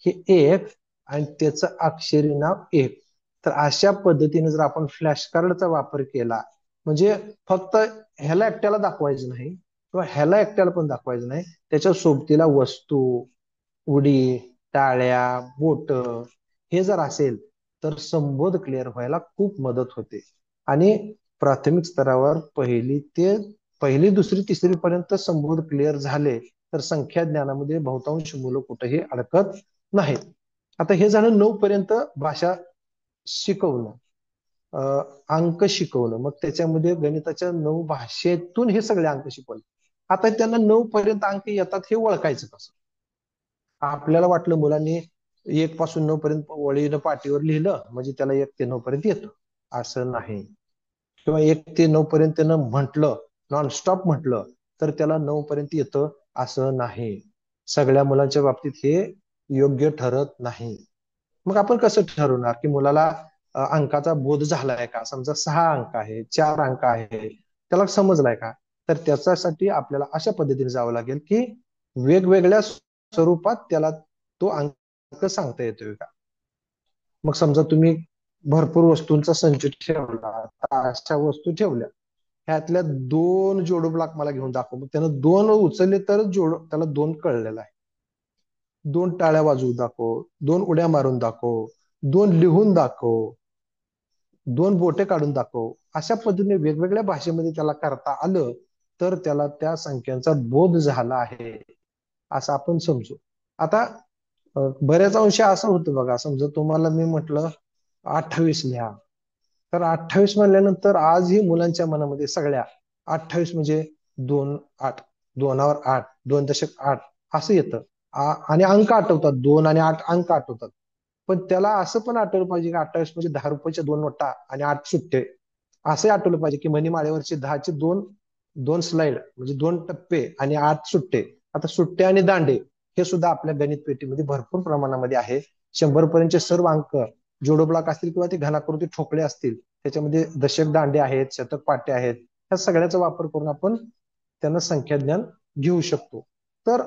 [SPEAKER 3] हे एक आणि त्याचं अक्षरी नाव एक. तर अशा पद्धतीने जर आपण फ्लॅश कार्डचा वापर केला, म्हणजे फक्त ह्याला एकट्याला दाखवायचं नाही किंवा ह्याला एकट्याला पण दाखवायचं नाही, त्याच्या सोबतीला वस्तू, उडी, टाळ्या, बोट हे जर असेल तर संबोध क्लिअर व्हायला खूप मदत होते. आणि प्राथमिक स्तरावर पहिली दुसरी तिसरी पर्यंत संबोध क्लिअर झाले तर संख्या ज्ञानामध्ये बहुतांश मुलं कुठेही अडकत नाहीत. आता हे झालं 9 पर्यंत भाषा शिकवणं, अंक शिकवणं. मग त्याच्यामध्ये गणिताच्या 9 भाषेतून हे सगळे अंक शिकवले. आता त्यांना 9 पर्यंत अंक येतात हे ओळखायचं कसं? आपल्याला वाटलं मुलांनी 1 पासून 9 पर्यंत वळीनं पाटीवर लिहिलं म्हणजे त्याला 1 ते 9 पर्यंत येतं, असं नाही. किंवा 1 ते 9 पर्यंत त्यानं म्हटलं, नॉनस्टॉप म्हटलं तर त्याला 9 पर्यंत येतं, असं नाही. सगळ्या मुलांच्या बाबतीत हे योग्य ठरत नाही. मग आपण कसं ठरवणार की मुलाला अंकाचा बोध झालाय का? समजा 6 अंक आहे, 4 अंक आहे, त्याला समजलाय का? तर त्याच्यासाठी आपल्याला अशा पद्धतीने जावं लागेल की वेगवेगळ्या स्वरूपात त्याला तो अंक सांगता येतोय का? मग समजा तुम्ही भरपूर वस्तूंचा संच ठेवला, अशा वस्तू ठेवल्या, ह्यातल्या 2 जोड ब्लॉक मला घेऊन दाखव. मग त्यानं 2 उचलले तरच त्याला 2 कळलेला आहे. 2 टाळ्या वाजवून दाखव, 2 उड्या मारून दाखव, 2 लिहून दाखव, 2 बोटे काढून दाखव. अशा पद्धतीने वेगवेगळ्या भाषेमध्ये त्याला करता आलं तर त्याला त्या संख्यांचा बोध झाला आहे असं आपण समजू. आता बऱ्याच अंशी असं होतं बघा, समजा तुम्हाला मी म्हटलं 28 लिहा, तर 28 म्हणल्यानंतर आजही मुलांच्या मनामध्ये सगळ्या 28 म्हणजे 2 8, 2वर 8, 2.8 असं येतं. आणि अंक आठवतात, 2 आणि 8 अंक आठवतात. पण त्याला असं पण आठवलं पाहिजे की 28 म्हणजे 10 रुपयाच्या 2 नोटा आणि 8 सुट्टे. असं आठवलं पाहिजे की मनीमाळेवरचे 10चे 2 स्लाइड म्हणजे 2 टप्पे आणि 8 सुट्टे. आता सुट्टे आणि दांडे हे सुद्धा आपल्या गणित पेटीमध्ये भरपूर प्रमाणामध्ये आहे. 100 पर्यंतचे सर्व अंक जोडो ब्लॉक असतील किंवा ते घनाकृती ठोकळे असतील, त्याच्यामध्ये दशक दांडे आहेत, शतक पाटे आहेत, ह्या सगळ्याचा वापर करून आपण त्यांना संख्या ज्ञान घेऊ शकतो. तर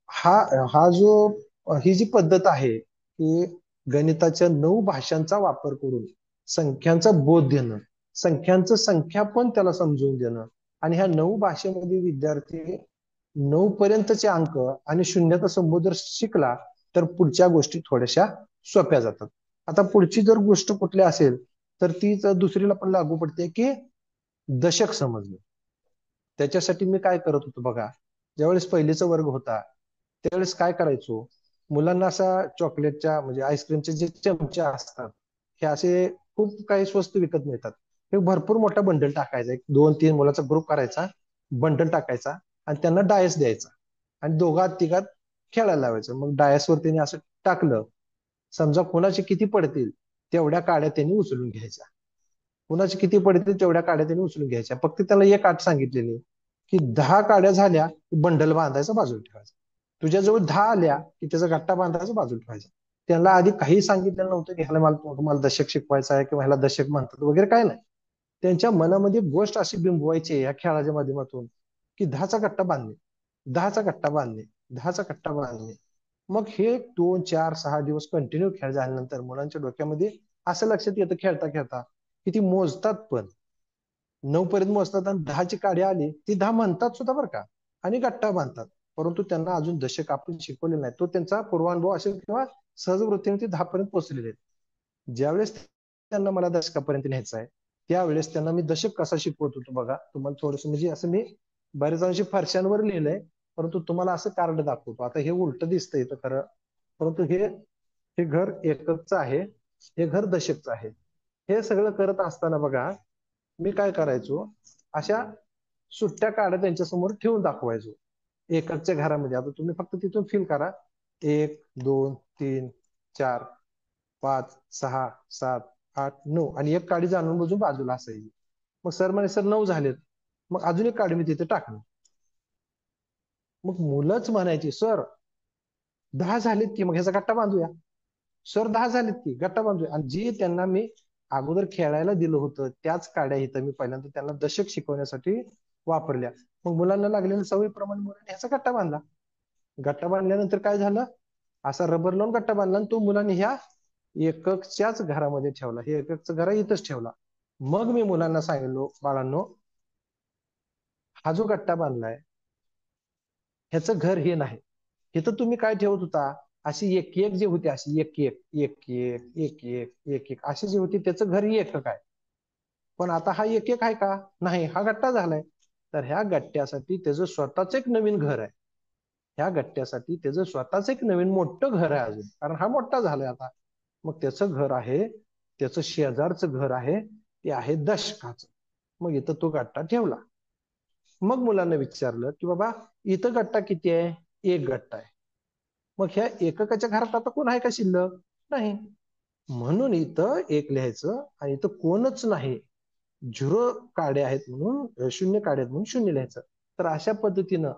[SPEAKER 3] हा हा जो ही जी पद्धत आहे की गणिताच्या 9 भाषांचा वापर करून संख्यांचा बोध देणं, संख्यांचं संख्यापन त्याला समजून देणं, आणि ह्या 9 भाषेमध्ये विद्यार्थी 9 पर्यंतचे अंक आणि शून्याचा संबोध जर शिकला तर पुढच्या गोष्टी थोड्याशा सोप्या जातात. आता पुढची जर गोष्ट कुठली असेल तर ती दुसरीला पण लागू पडते की दशक समजणे. त्याच्यासाठी मी काय करत होतो बघा, ज्यावेळेस पहिलीचा वर्ग होता त्यावेळेस काय करायचो, मुलांना असा चॉकलेटच्या म्हणजे आईस्क्रीमचे जे चमचे असतात हे असे खूप काही स्वस्त विकत मिळतात, हे भरपूर मोठा बंडल टाकायचा, एक 2-3 मुलाचा ग्रुप करायचा, बंडल टाकायचा आणि त्यांना डायस द्यायचा आणि दोघात तिघात खेळायला लावायचं. मग डायसवर त्यांनी असं टाकलं, समजा कोणाचे किती पडतील तेवढ्या काड्या त्यांनी उचलून घ्यायच्या, कुणाचे किती पडतील तेवढ्या काड्या त्यांनी उचलून घ्यायच्या. फक्त त्याला एक अट सांगितलेली की 10 काड्या झाल्या की बंडल बांधायचा बाजूला ठेवायचा, तुझ्याजवळ 10 आल्या की त्याचा गट्टा बांधायचा बाजूला ठेवायचा. त्यांना आधी काही सांगितलेलं नव्हतं की ह्याला मला दशक शिकवायचं आहे किंवा ह्याला दशक म्हणतात वगैरे काय नाही. त्यांच्या मनामध्ये गोष्ट अशी बिंबवायची या खेळाच्या माध्यमातून की 10चा गट्टा बांधणे, 10चा गट्टा बांधणे, 10चा गट्टा बांधणे. मग हे 2 4 6 दिवस कंटिन्यू खेळ झाल्यानंतर मुलांच्या डोक्यामध्ये असं लक्षात येतं खेळता खेळता की ती मोजतात पण 9 पर्यंत मोजतात आणि 10ची काडी आली ती 10 म्हणतात सुद्धा बरं का आणि गट्टा बांधतात. परंतु त्यांना अजून दशक आपण शिकवले नाही, तो त्यांचा पूर्वानुभव असेल किंवा सहज वृत्तीने ते 10 पर्यंत पोहोचलेले आहेत. ज्यावेळेस त्यांना मला दशकापर्यंत न्यायचं आहे त्यावेळेस त्यांना मी दशक कसा शिकवत होतो बघा, तुम्हाला थोडस म्हणजे असं मी बरेच अंशी फरशांवर लिहिलंय, परंतु तुम्हाला असं कार्ड दाखवतो. आता हे उलट दिसतंय इथं खरं, परंतु हे घर एककचं आहे, हे घर दशकचं आहे. हे सगळं करत असताना बघा मी काय करायचो, अशा सुट्ट्या काढ्या त्यांच्या समोर ठेवून दाखवायचो एककच्या घरामध्ये. आता तुम्ही फक्त तिथून फील करा, 1 2 3 4 5 6 7 8 9 आणि एक काडी जाणून बुजून बाजूला असायची. मग सर म्हणे सर 9 झालेत, मग अजून एक काडी मी तिथे टाकली. मग मुलंच म्हणायची सर 10 झालेत की मग ह्याचा गट्टा बांधूया, सर 10 झालेत की गट्टा बांधूया. आणि जी त्यांना मी अगोदर खेळायला दिलं होतं त्याच काड्या इथं मी पहिल्यांदा त्यांना दशक शिकवण्यासाठी वापरल्या. मग मुलांना लागलेल्या सवयीप्रमाणे मुलांनी ह्याचा गट्टा बांधला. गट्टा बांधल्यानंतर काय झालं, असा रबर लावून गट्टा बांधला आणि तो मुलांनी ह्या एककच्याच घरामध्ये ठेवला. हे एककचं घर इथंच ठेवला. मग मी मुलांना सांगितलो, बाळांनो, हा जो गट्टा बांधलाय ह्याचं घर हे नाही. इथं तुम्ही काय ठेवत होता, अशी एक एक जी होती, अशी एक एक एक एक एक एक एक एक अशी जी होती, त्याचं घर एकक आहे. पण आता हा एक एक आहे का, नाही, हा गट्टा झालाय. तर ह्या गट्ट्यासाठी त्याचं स्वतःच एक नवीन घर आहे. ह्या गट्ट्यासाठी त्याचं स्वतःच एक नवीन मोठं घर आहे अजून, कारण हा मोठा झालाय आता. मग त्याचं घर आहे, त्याचं शेजारचं घर आहे, ते आहे दशकाचं. मग इथं तो गट्टा ठेवला. मग मुलांना विचारलं की बाबा इथं गट्टा किती आहे, एक गट्टा आहे. मग ह्या एककाच्या घरात आता कोण आहे का शिल्लक, नाही. म्हणून इथं एक लिहायचं आणि इथं कोणच नाही, झिरो काडे आहेत म्हणून शून्य काडे आहेत म्हणून शून्य लिहायचं. तर अशा पद्धतीनं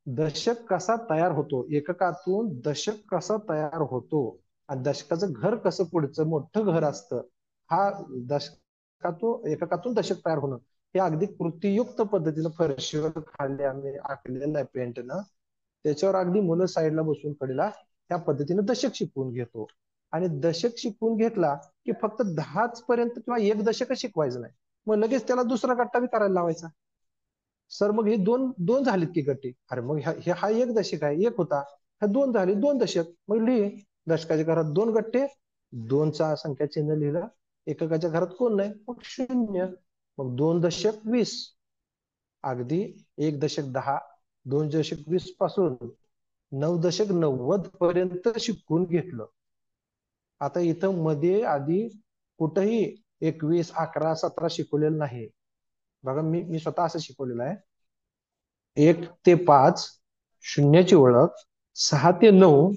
[SPEAKER 3] दशक कसा तयार होतो, एककातून दशक कसा तयार होतो आणि दशकाचं घर कसं पुढचं मोठं घर असतं, हा दशकातून एककातून दशक तयार होणं हे अगदी कृतीयुक्त पद्धतीनं फरशीवर खाली आम्ही आखलेलं आहे पेंटनं. त्याच्यावर अगदी मुलं साईडला बसून कडेला त्या पद्धतीनं दशक शिकवून घेतो. आणि दशक शिकवून घेतला की फक्त 10च पर्यंत किंवा एक दशक शिकवायचं नाही, मग लगेच त्याला दुसरा गट्टा बी करायला लावायचा. सर मग हे दोन दोन झालेत की गट्टे, अरे मग हा एक दशक आहे, एक होता, ह्या दोन झाले, दोन दशक. मग लिहि, दशकाच्या घरात दोन गट्टे, दोनचा संख्या चिन्ह लिहिलं, एककाच्या घरात कोण नाही, मग शून्य. मग 2 दशक 20, अगदी 1 दशक 10, 2 दशक 20 पासून 9 दशक 90 पर्यंत शिकून घेतलं. आता इथं मध्ये आधी कुठंही 21, 11, 17 शिकवलेलं नाही. बघा मी स्वतः असं शिकवलेलं आहे, 1 ते 5 शून्याची ओळख, 6 ते 9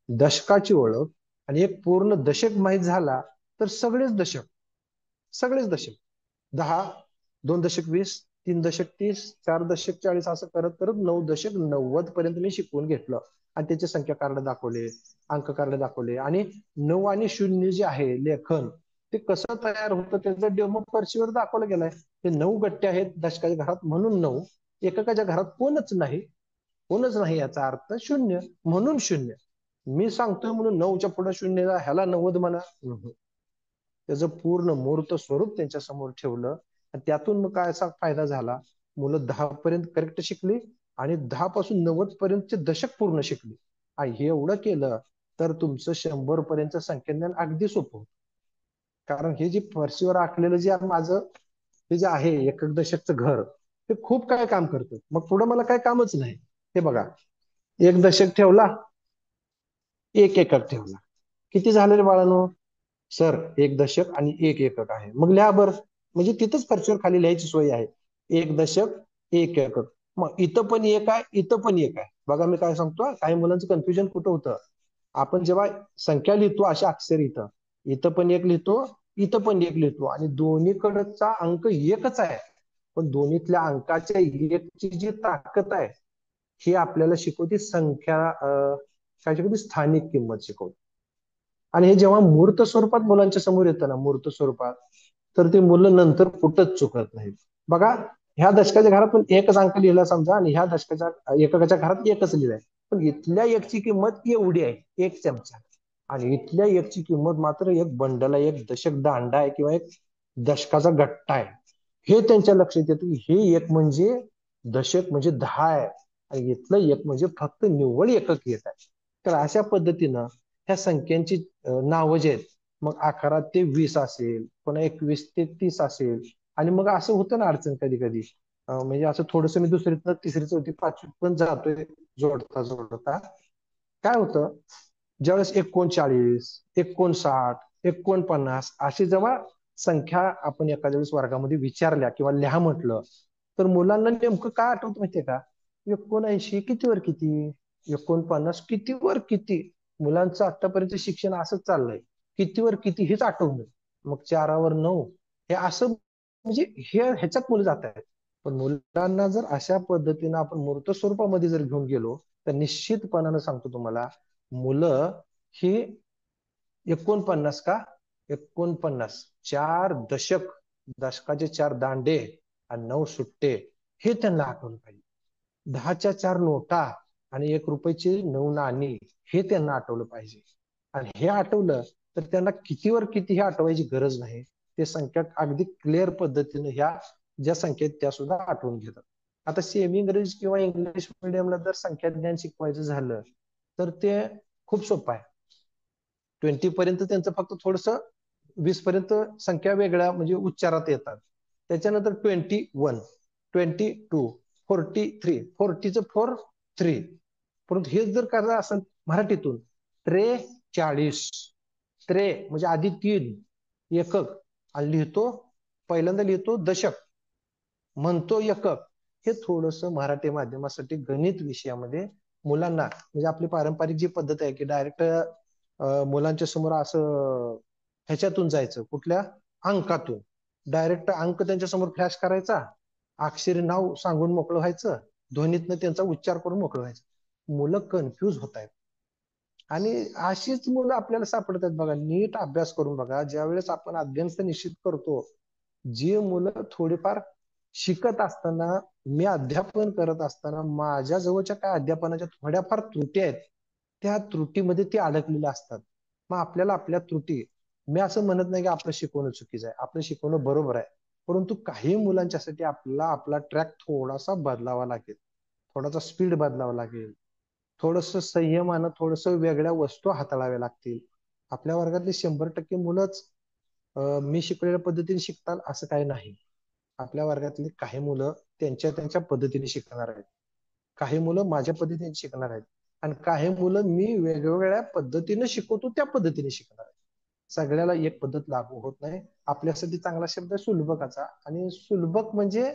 [SPEAKER 3] दशकाची ओळख, आणि एक पूर्ण दशक माहीत झाला तर सगळेच दशक, सगळेच दशक 10, 2 दशक 20, 3 दशक 30, 4 दशक 40 असं करत करत 9 दशक 90 पर्यंत मी शिकवून घेतलं. आणि त्याचे संख्या कार्ड दाखवले, अंक कार्ड दाखवले, आणि 9 आणि 0 जे आहे लेखन ते कसं तयार होतं त्याचं डेमो फरशीवर दाखवलं गेलाय. हे 9 गट्टे आहेत दशकाच्या घरात म्हणून 9, एककाच्या घरात कोणच नाही, कोणच नाही याचा अर्थ शून्य म्हणून शून्य. मी सांगतोय म्हणून 9च्या पुढे शून्य ह्याला 90 म्हणा, त्याचं पूर्ण मूर्त स्वरूप त्यांच्या समोर ठेवलं. आणि त्यातून मग काय असा फायदा झाला, मुलं 10 पर्यंत करेक्ट शिकली आणि 10 पासून 90 पर्यंतचे दशक पूर्ण शिकली. आणि हे एवढं केलं तर तुमचं 100 पर्यंत संख्याज्ञान अगदी सोपं होतं. कारण हे जे फरशीवर आखलेलं जे माझं हे जे आहे एकक दशकचं घर, ते खूप काय काम करतं. मग पुढे मला काय कामच नाही. हे बघा, 1 दशक ठेवला, एक एकक ठेवला, किती झाले रे बाळांनो, सर 1 दशक आणि एक एकक आहे. मग लिहा बर, म्हणजे तिथंच फरशीवर खाली लिहायची सोय आहे, 1 दशक 1 एकक. मग इथं पण एक आहे, इथं पण एक आहे. बघा मी काय सांगतो, काही मुलांचं कन्फ्युजन कुठं होतं, आपण जेव्हा संख्या लिहितो अशा अक्षर इथं इथं पण एक लिहितो, इथं पण एक लिहितो, आणि दोन्हीकडचा अंक एकच आहे. पण दोन्हीतल्या अंकाच्या एकची जी ताकद आहे ही आपल्याला शिकवते संख्या, काय शिकवते, स्थानिक किंमत शिकवते. आणि हे जेव्हा मूर्त स्वरूपात मुलांच्या समोर येतं ना, मूर्त स्वरूपात, तर ते मुलं नंतर कुठंच चुकत नाहीत. बघा, ह्या दशकाच्या घरात पण एकच अंक लिहिला समजा, आणि ह्या दशकाच्या एककाच्या घरात एकच लिहिलाय, पण इथल्या एकची किंमत एवढी आहे, 1 चमचा, आणि इथल्या एकची किंमत मात्र एक बंडल आहे, एक दशक दांडा आहे, किंवा एक दशकाचा गट्टा आहे. हे त्यांच्या लक्षात येतं की हे एक म्हणजे दशक म्हणजे 10 आहे, आणि इथलं एक म्हणजे फक्त निव्वळ एकक येत आहे. तर अशा पद्धतीनं ह्या संख्यांची नावं जे आहेत, मग 11 ते 20 असेल, पुन्हा 21 ते 30 असेल, आणि मग असं होतं ना अडचण कधी कधी, म्हणजे असं थोडस मी दुसरीतनं तिसरी चौथी पाचवीत पण जातोय जोडता जोडता, काय होतं, ज्यावेळेस 39, 59, 49 अशी जेव्हा संख्या आपण एखाद्या वेळेस वर्गामध्ये विचारल्या किंवा लिहा म्हटलं, तर मुलांना नेमकं काय आठवतं माहितीये का, 79 कितीवर किती, 49 कितीवर किती. मुलांचं आतापर्यंत शिक्षण असंच चाललंय, कितीवर किती हेच आठवणं, मग 4वर 9 हे असं, म्हणजे हे ह्याच्यात मुलं जात आहेत. पण मुलांना जर अशा पद्धतीनं आपण मूर्त स्वरूपामध्ये जर घेऊन गेलो तर निश्चितपणानं सांगतो तुम्हाला, मुलं ही 49 का 49, 4 दशक, दशकाचे 4 दांडे आणि 9 सुट्टे, हे त्यांना आठवलं पाहिजे. 10च्या 4 नोटा आणि 1 रुपयाची 9 नाणी, हे त्यांना आठवलं पाहिजे. आणि हे आठवलं तर त्यांना कितीवर किती हे आठवायची गरज नाही. ते संख्या अगदी क्लिअर पद्धतीने ह्या ज्या संख्या आहेत त्या सुद्धा आठवून घेतात. आता सेमी इंग्रजी किंवा इंग्लिश मिडियमला जर संख्या ज्ञान शिकवायचं झालं तर ते खूप सोपं आहे. 20 पर्यंत त्यांचं फक्त थोडस, 20 पर्यंत संख्या वेगळ्या म्हणजे उच्चारात येतात. त्याच्यानंतर 21, 22, 43, 40चं 43. परंतु हेच जर करायचं असेल मराठीतून, 43, म्हणजे आधी 3 एकक आणि लिहितो, पहिल्यांदा लिहितो दशक, म्हणतो एकक. हे थोडस मराठी माध्यमासाठी गणित विषयामध्ये मुलांना, म्हणजे आपली पारंपरिक जी पद्धत आहे की डायरेक्ट मुलांच्या समोर असं ह्याच्यातून जायचं, कुठल्या अंकातून डायरेक्ट अंक त्यांच्या समोर फ्लॅश करायचा, अक्षरी नाव सांगून मोकळं व्हायचं, ध्वनीतनं त्यांचा उच्चार करून मोकळं व्हायचं. मुलं कन्फ्यूज होत आहेत. आणि अशीच मुलं आपल्याला सापडतात बघा. नीट अभ्यास करून बघा, ज्या वेळेस आपण अध्ययन निश्चित करतो, जी मुलं थोडीफार शिकत असताना, मी अध्यापन करत असताना माझ्या जवळच्या काय अध्यापनाच्या थोड्याफार त्रुटी आहेत, त्या त्रुटीमध्ये ते अडकलेले असतात. मग आपल्याला आपल्या त्रुटी, मी असं म्हणत नाही की आपलं शिकवणं चुकीचं आहे, आपलं शिकवणं बरोबर आहे, परंतु काही मुलांच्यासाठी आपला आपला ट्रॅक थोडासा बदलावा लागेल, थोडासा स्पीड बदलावा लागेल, थोडस संयमानं थोडस वेगळ्या वस्तू हाताळाव्या लागतील. आपल्या वर्गातली 100% मुलंच मी शिकलेल्या पद्धतीने शिकतात असं काही नाही. आपल्या वर्गातली काही मुलं त्यांच्या त्यांच्या पद्धतीने शिकणार आहेत, काही मुलं माझ्या पद्धतीने शिकणार आहेत, आणि काही मुलं मी वेगवेगळ्या पद्धतीने शिकवतो त्या पद्धतीने शिकणार आहेत. सगळ्याला एक पद्धत लागू होत नाही. आपल्यासाठी चांगला शब्द आहे सुलभकाचा, आणि सुलभक म्हणजे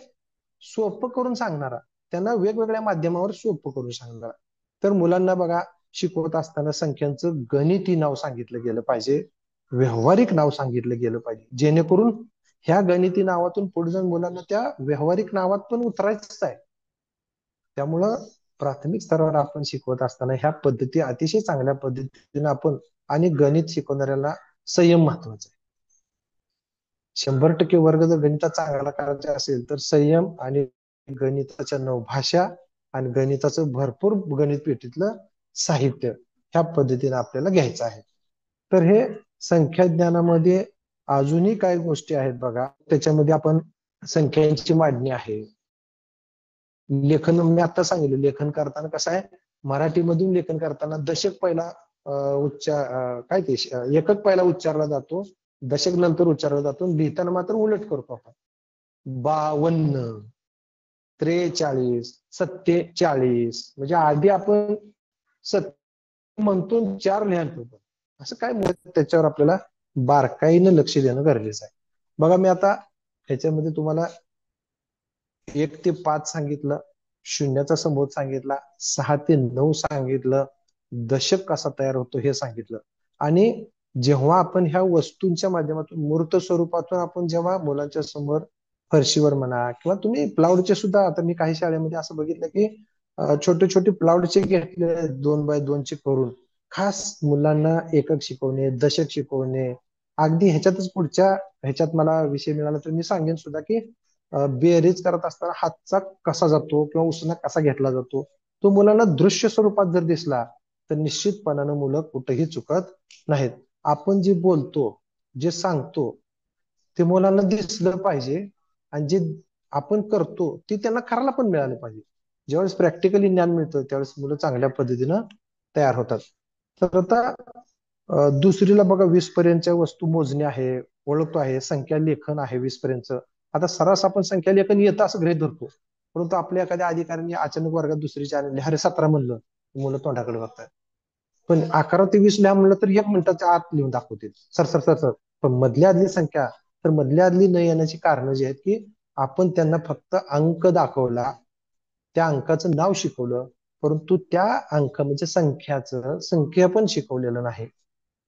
[SPEAKER 3] सोपं करून सांगणारा, त्यांना वेगवेगळ्या माध्यमावर सोपं करून सांगणारा. तर मुलांना बघा, शिकवत असताना संख्यांचं गणिती नाव सांगितलं गेलं पाहिजे, व्यावहारिक नाव सांगितलं गेलं पाहिजे, जेणेकरून ह्या गणिती नावातून पुढे जाऊन मुलांना त्या व्यावहारिक नावात पण उतरायचंच आहे. त्यामुळं प्राथमिक स्तरावर आपण शिकवत असताना ह्या पद्धती अतिशय चांगल्या पद्धतीने आपण, आणि गणित शिकवणाऱ्याला संयम महत्वाचा आहे. 100% वर्ग जर गणितात चांगला करायचा असेल तर संयम आणि गणिताच्या 9 भाषा आणि गणिताचं भरपूर गणित पेटीतलं साहित्य ह्या पद्धतीने आपल्याला घ्यायचं आहे. तर हे संख्या ज्ञानामध्ये अजूनही काही गोष्टी आहेत बघा. त्याच्यामध्ये आपण संख्यांची मांडणी आहे, लेखन मी आता सांगितलं, लेखन करताना कसं आहे, मराठीमधून लेखन करताना दशक पहिला उच्चार काय ते एकक पहिला उच्चारला जातो, दशक नंतर उच्चारला जातो, लिहिताना मात्र उलट करतो आपण. 52, 43, 47, म्हणजे आधी आपण म्हणतो 4 लिहायला ठेवतो. असं काय, त्याच्यावर आपल्याला बारकाईनं लक्ष देणं गरजेचं आहे. बघा, मी आता ह्याच्यामध्ये तुम्हाला 1 ते 5 सांगितलं, शून्याचा संबोध सांगितला, 6 ते 9 सांगितलं, दशक कसा तयार होतो हे सांगितलं. आणि जेव्हा आपण ह्या वस्तूंच्या माध्यमातून मूर्त स्वरूपातून आपण जेव्हा मुलांच्या समोर फरशीवर म्हणा, किंवा तुम्ही प्लाउडचे सुद्धा, आता मी काही शाळेमध्ये असं बघितलं की छोटे छोटे प्लाउडचे घेतले 2x2 करून, खास मुलांना एकक शिकवणे, दशक शिकवणे. अगदी ह्याच्यातच पुढच्या ह्याच्यात मला विषय मिळाला तर मी सांगेन सुद्धा की बेरीज करत असताना हातचा कसा जातो किंवा उसना कसा घेतला जातो, तो मुलांना दृश्य स्वरूपात जर दिसला तर निश्चितपणानं मुलं कुठेही चुकत नाहीत. आपण जे बोलतो, जे सांगतो, ते मुलांना दिसलं पाहिजे, आणि जे आपण करतो ते त्यांना करायला पण मिळालं पाहिजे. ज्यावेळेस प्रॅक्टिकली ज्ञान मिळतं त्यावेळेस मुलं चांगल्या पद्धतीनं तयार होतात. तर आता दुसरीला बघा, 20 पर्यंतच्या वस्तू मोजणे आहे, ओळखतो आहे, संख्या लेखन आहे 20 पर्यंत. आता सर्रास आपण संख्या लेखन येतं असं गृहीत धरतो, परंतु आपल्या एखाद्या अधिकाऱ्यांनी अचानक वर्गात दुसरीच्या आणले, अरे 17 म्हणलं, मुलं तोंडाकडे बघतात. पण 11 ते 20 लिहा म्हणलं तर 1 मिनिटाच्या आत लिहून दाखवतील, सर सर सर सर. पण मधल्या आदली संख्या, तर मधल्या आदली न येण्याची कारण जी आहेत की आपण त्यांना फक्त अंक दाखवला, त्या अंकाचं नाव शिकवलं, परंतु त्या अंक म्हणजे संख्या पण शिकवलेलं नाही.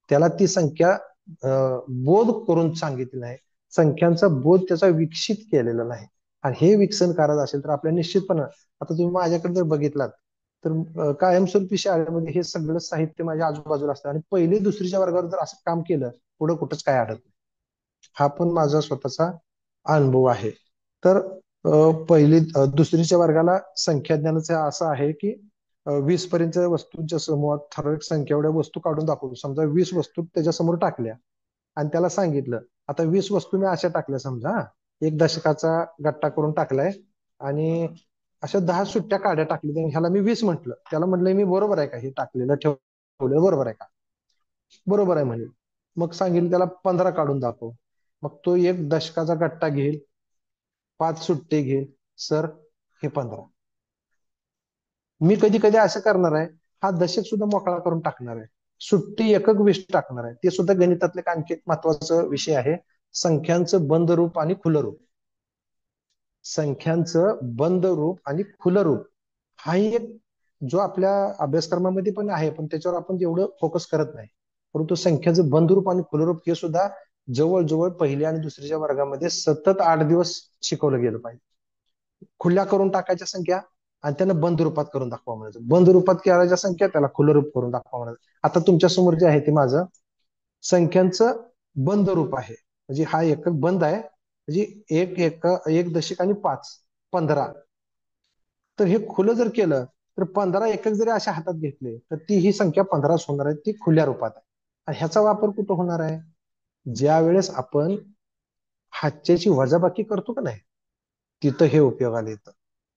[SPEAKER 3] त्याला ती संख्या बोध करून सांगितली नाही, संख्यांचा बोध त्याचा विकसित केलेला नाही. आणि हे विकसन करायचं असेल तर आपल्या निश्चितपणे, आता तुम्ही माझ्याकडे जर बघितलात तर कायमस्वरूपी शाळेमध्ये हे सगळं साहित्य माझ्या आजूबाजूला असतं आणि पहिली दुसरीच्या वर्गावर जर असं काम केलं पुढं कुठंच काय अडत नाही. हा पण माझा स्वतःचा अनुभव आहे. तर दुसरीच्या वर्गाला संख्या ज्ञानाचं असं आहे की 20 पर्यंतच्या वस्तूंच्या समूहात ठराविक संख्या एवढ्या वस्तू काढून दाखवतो. समजा 20 वस्तू त्याच्या समोर टाकल्या आणि त्याला सांगितलं आता 20 वस्तू मी अशा टाकल्या समजा एक दशकाचा गट्टा करून टाकलाय आणि अशा 10 सुट्ट्या काड्या टाकल्या ह्याला मी 20 म्हटलं. त्याला म्हटलं मी बरोबर आहे का हे टाकलेलं ठेवलेलं बरोबर आहे का? बरोबर आहे म्हणे. मग सांगितलं त्याला 15 काढून दाखव. मग तो एक दशकाचा गट्टा घेईल 5 सुट्टे घेईल. सर हे 15. मी कधी कधी असं करणार आहे हा दशक सुद्धा मोकळा करून टाकणार आहे. सुट्टी एकक 20 टाकणार आहे. ते सुद्धा गणितातले आणखी एक महत्वाचा विषय आहे. संख्यांचं बंद रूप आणि खुलं रूप. संख्यांचं बंद रूप आणि खुलं रूप हाही एक जो आपल्या अभ्यासक्रमामध्ये पण आहे पण त्याच्यावर आपण जेवढं फोकस करत नाही. परंतु संख्याचं बंद रूप आणि खुलं रूप हे सुद्धा जवळजवळ पहिल्या आणि दुसऱ्या वर्गामध्ये सतत 8 दिवस शिकवलं गेलं पाहिजे. खुल्या करून टाकायच्या संख्या आणि त्यांना बंद रूपात करून दाखवा म्हणायचं. बंद रूपात करायच्या संख्या त्याला खुलं रूप करून दाखवा म्हणायचं. आता तुमच्या समोर जे आहे ते माझं संख्यांचं बंद रूप आहे. म्हणजे हा एकक बंद आहे म्हणजे एक दशक आणि 5 15. तर हे खुलं जर केलं तर 15 एकक जरी अशा हातात घेतले तर ती ही संख्या 15 होणार आहे. ती खुल्या रूपात आहे. आणि ह्याचा वापर कुठं होणार आहे? ज्या वेळेस आपण हातच्याची वजाबाकी करतो का नाही तिथं हे उपयोगाला येतं.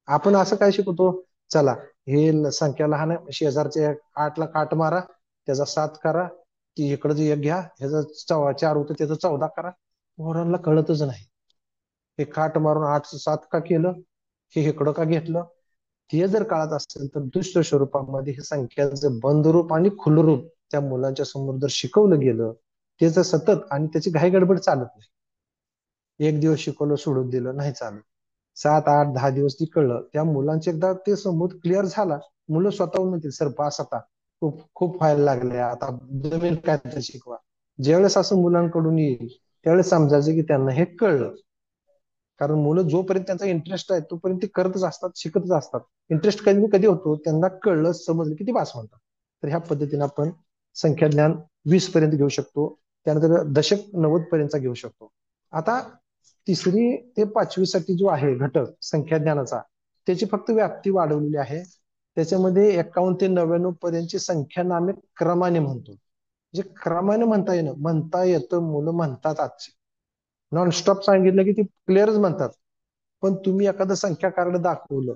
[SPEAKER 3] आपण असं काय शिकवतो चला हे संख्या लहान आहे शेजारच्या 8ला काट मारा त्याचा 7 करा ती इकडचं एक घ्या ह्याचं 4 होतं त्याचं 14 करा. पोरांना कळतच नाही. हे काट मारून 8चं 7 का केलं हे इकडं का घेतलं. ते जर कळत असेल तर दुसऱ्या स्वरूपामध्ये हे संख्याचं बंद रूप आणि खुलं रूप त्या मुलांच्या समोर जर शिकवलं गेलं त्याचं सतत आणि त्याची घाई गडबड चालत नाही. एक दिवस शिकवलं सोडून दिलं नाही चालत. 7 8 10 दिवस ती कळलं त्या मुलांचे एकदा ते समोर क्लिअर झाला मुलं स्वतःहून म्हणतील सर पास आता खूप खूप व्हायला लागले आता जमेल काय ते शिकवा. ज्यावेळेस असं मुलांकडून येईल त्यावेळेस समजायचं की त्यांना हे कळलं. कारण मुलं जोपर्यंत त्यांचा इंटरेस्ट आहे तोपर्यंत ते करतच असतात शिकतच असतात. इंटरेस्ट कधी कधी होतो त्यांना कळलं समजलं की ती पास म्हणतात. तर ह्या पद्धतीने आपण संख्या ज्ञान 20 पर्यंत घेऊ शकतो. त्यानंतर दशक 90 पर्यंतचा घेऊ शकतो. आता 3री ते 5वी साठी जो आहे घटक संख्या ज्ञानाचा त्याची फक्त व्याप्ती वाढवलेली आहे. त्याच्यामध्ये 51 ते 99 पर्यंतची संख्या नामे क्रमाने म्हणतो. म्हणजे क्रमाने म्हणता येतं मुलं म्हणतात आजची. नॉनस्टॉप सांगितलं की ती क्लिअरच म्हणतात. पण तुम्ही एखादं संख्या कार्ड दाखवलं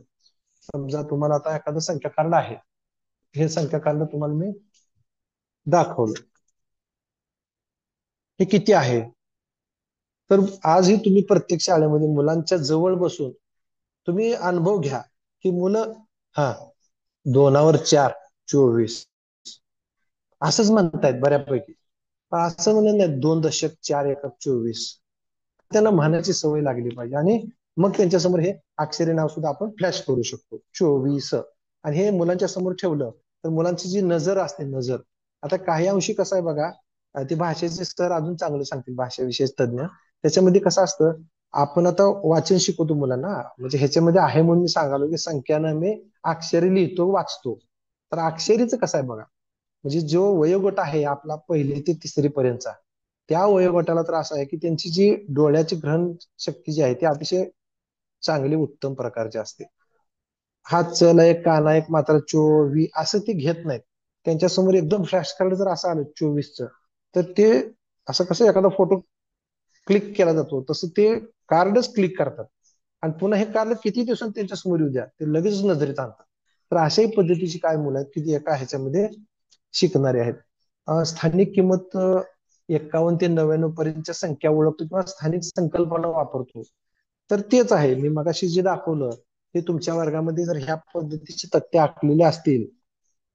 [SPEAKER 3] समजा तुम्हाला आता एखादं संख्या कार्ड आहे हे संख्या कार्ड तुम्हाला मी दाखवलं हे किती आहे. तर आजही तुम्ही प्रत्येक शाळेमध्ये मुलांच्या जवळ बसून तुम्ही अनुभव घ्या की मुलं हा 2वर 4 24 असंच म्हणतायत बऱ्यापैकी. असं म्हणत नाही 2 दशक 4 एकक 24 त्यांना म्हणायची सवय लागली पाहिजे. आणि मग त्यांच्यासमोर हे अक्षरी नाव सुद्धा आपण फ्लॅश करू शकतो 24. आणि हे मुलांच्या समोर ठेवलं तर मुलांची जी नजर असते नजर आता काही अंशी कसं आहे बघा ते भाषेचे स्तर अजून चांगलं सांगतील भाषा विशेष तज्ञ. त्याच्यामध्ये कसं असतं आपण आता वाचन शिकवतो मुलांना म्हणजे ह्याच्यामध्ये आहे म्हणून मी सांगालो की संख्यानं मी अक्षरी लिहितो वाचतो. तर अक्षरीचं कसं आहे बघा म्हणजे जो वयोगट आहे आपला 1ली ते 3री पर्यंतचा त्या वयोगटाला तर असं आहे की त्यांची जी डोळ्याची ग्रहण शक्ती जी आहे ती अतिशय चांगली उत्तम प्रकारची असते. हात चल एक काना एक मात्र 24 असं ते घेत नाहीत. त्यांच्यासमोर एकदम फ्लॅश कार्ड जर असं आलं 24चं तर ते असं कसं एखादा फोटो क्लिक केला जातो तसं ते कार्डच क्लिक करतात. आणि पुन्हा हे कार्ड किती दिवसांनी त्यांच्या समोर येऊ द्या ते लगेच नजरेत आणतात. तर अशाही पद्धतीची काय मुलं आहेत की ती एका ह्याच्यामध्ये शिकणारे आहेत. स्थानिक किंमत 51 ते 99 पर्यंतच्या संख्या ओळखतो किंवा स्थानिक संकल्पना वापरतो. तर तेच आहे मी मगाशी जे दाखवलं ते तुमच्या वर्गामध्ये जर ह्या पद्धतीचे तथ्य आखलेले असतील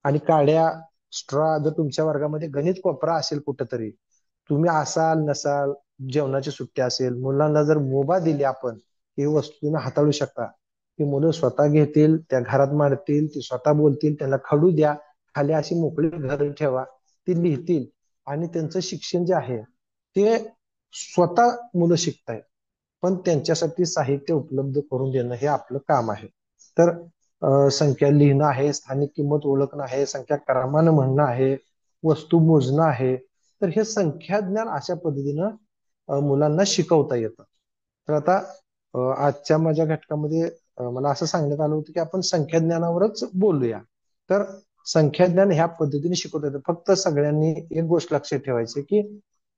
[SPEAKER 3] आणि काड्या स्ट्रॉ जर तुमच्या वर्गामध्ये गणित कोपरा असेल कुठंतरी तुम्ही असाल नसाल जेवणाची सुट्टी असेल मुलांना जर मोबा दिली आपण ही वस्तू तुम्ही हाताळू शकता. ती मुलं स्वतः घेतील त्या घरात मांडतील ती स्वतः बोलतील त्यांना खडू द्या खाली अशी मोकळी घर ठेवा ती लिहितील आणि त्यांचं शिक्षण जे आहे ते स्वतः मुलं शिकतायत. पण त्यांच्यासाठी साहित्य उपलब्ध करून देणं हे आपलं काम आहे. तर संख्या लिहिणं आहे, स्थानिक किंमत ओळखणं आहे, संख्या क्रमानं म्हणणं आहे, वस्तू मोजणं आहे. तर हे संख्या ज्ञान अशा पद्धतीनं मुलांना शिकवता येतं. तर आता आजच्या माझ्या घटकामध्ये मला असं सांगण्यात आलं होतं की आपण संख्या ज्ञानावरच बोलूया. तर संख्या ज्ञान ह्या पद्धतीने शिकवता येतं. फक्त सगळ्यांनी एक गोष्ट लक्षात ठेवायची की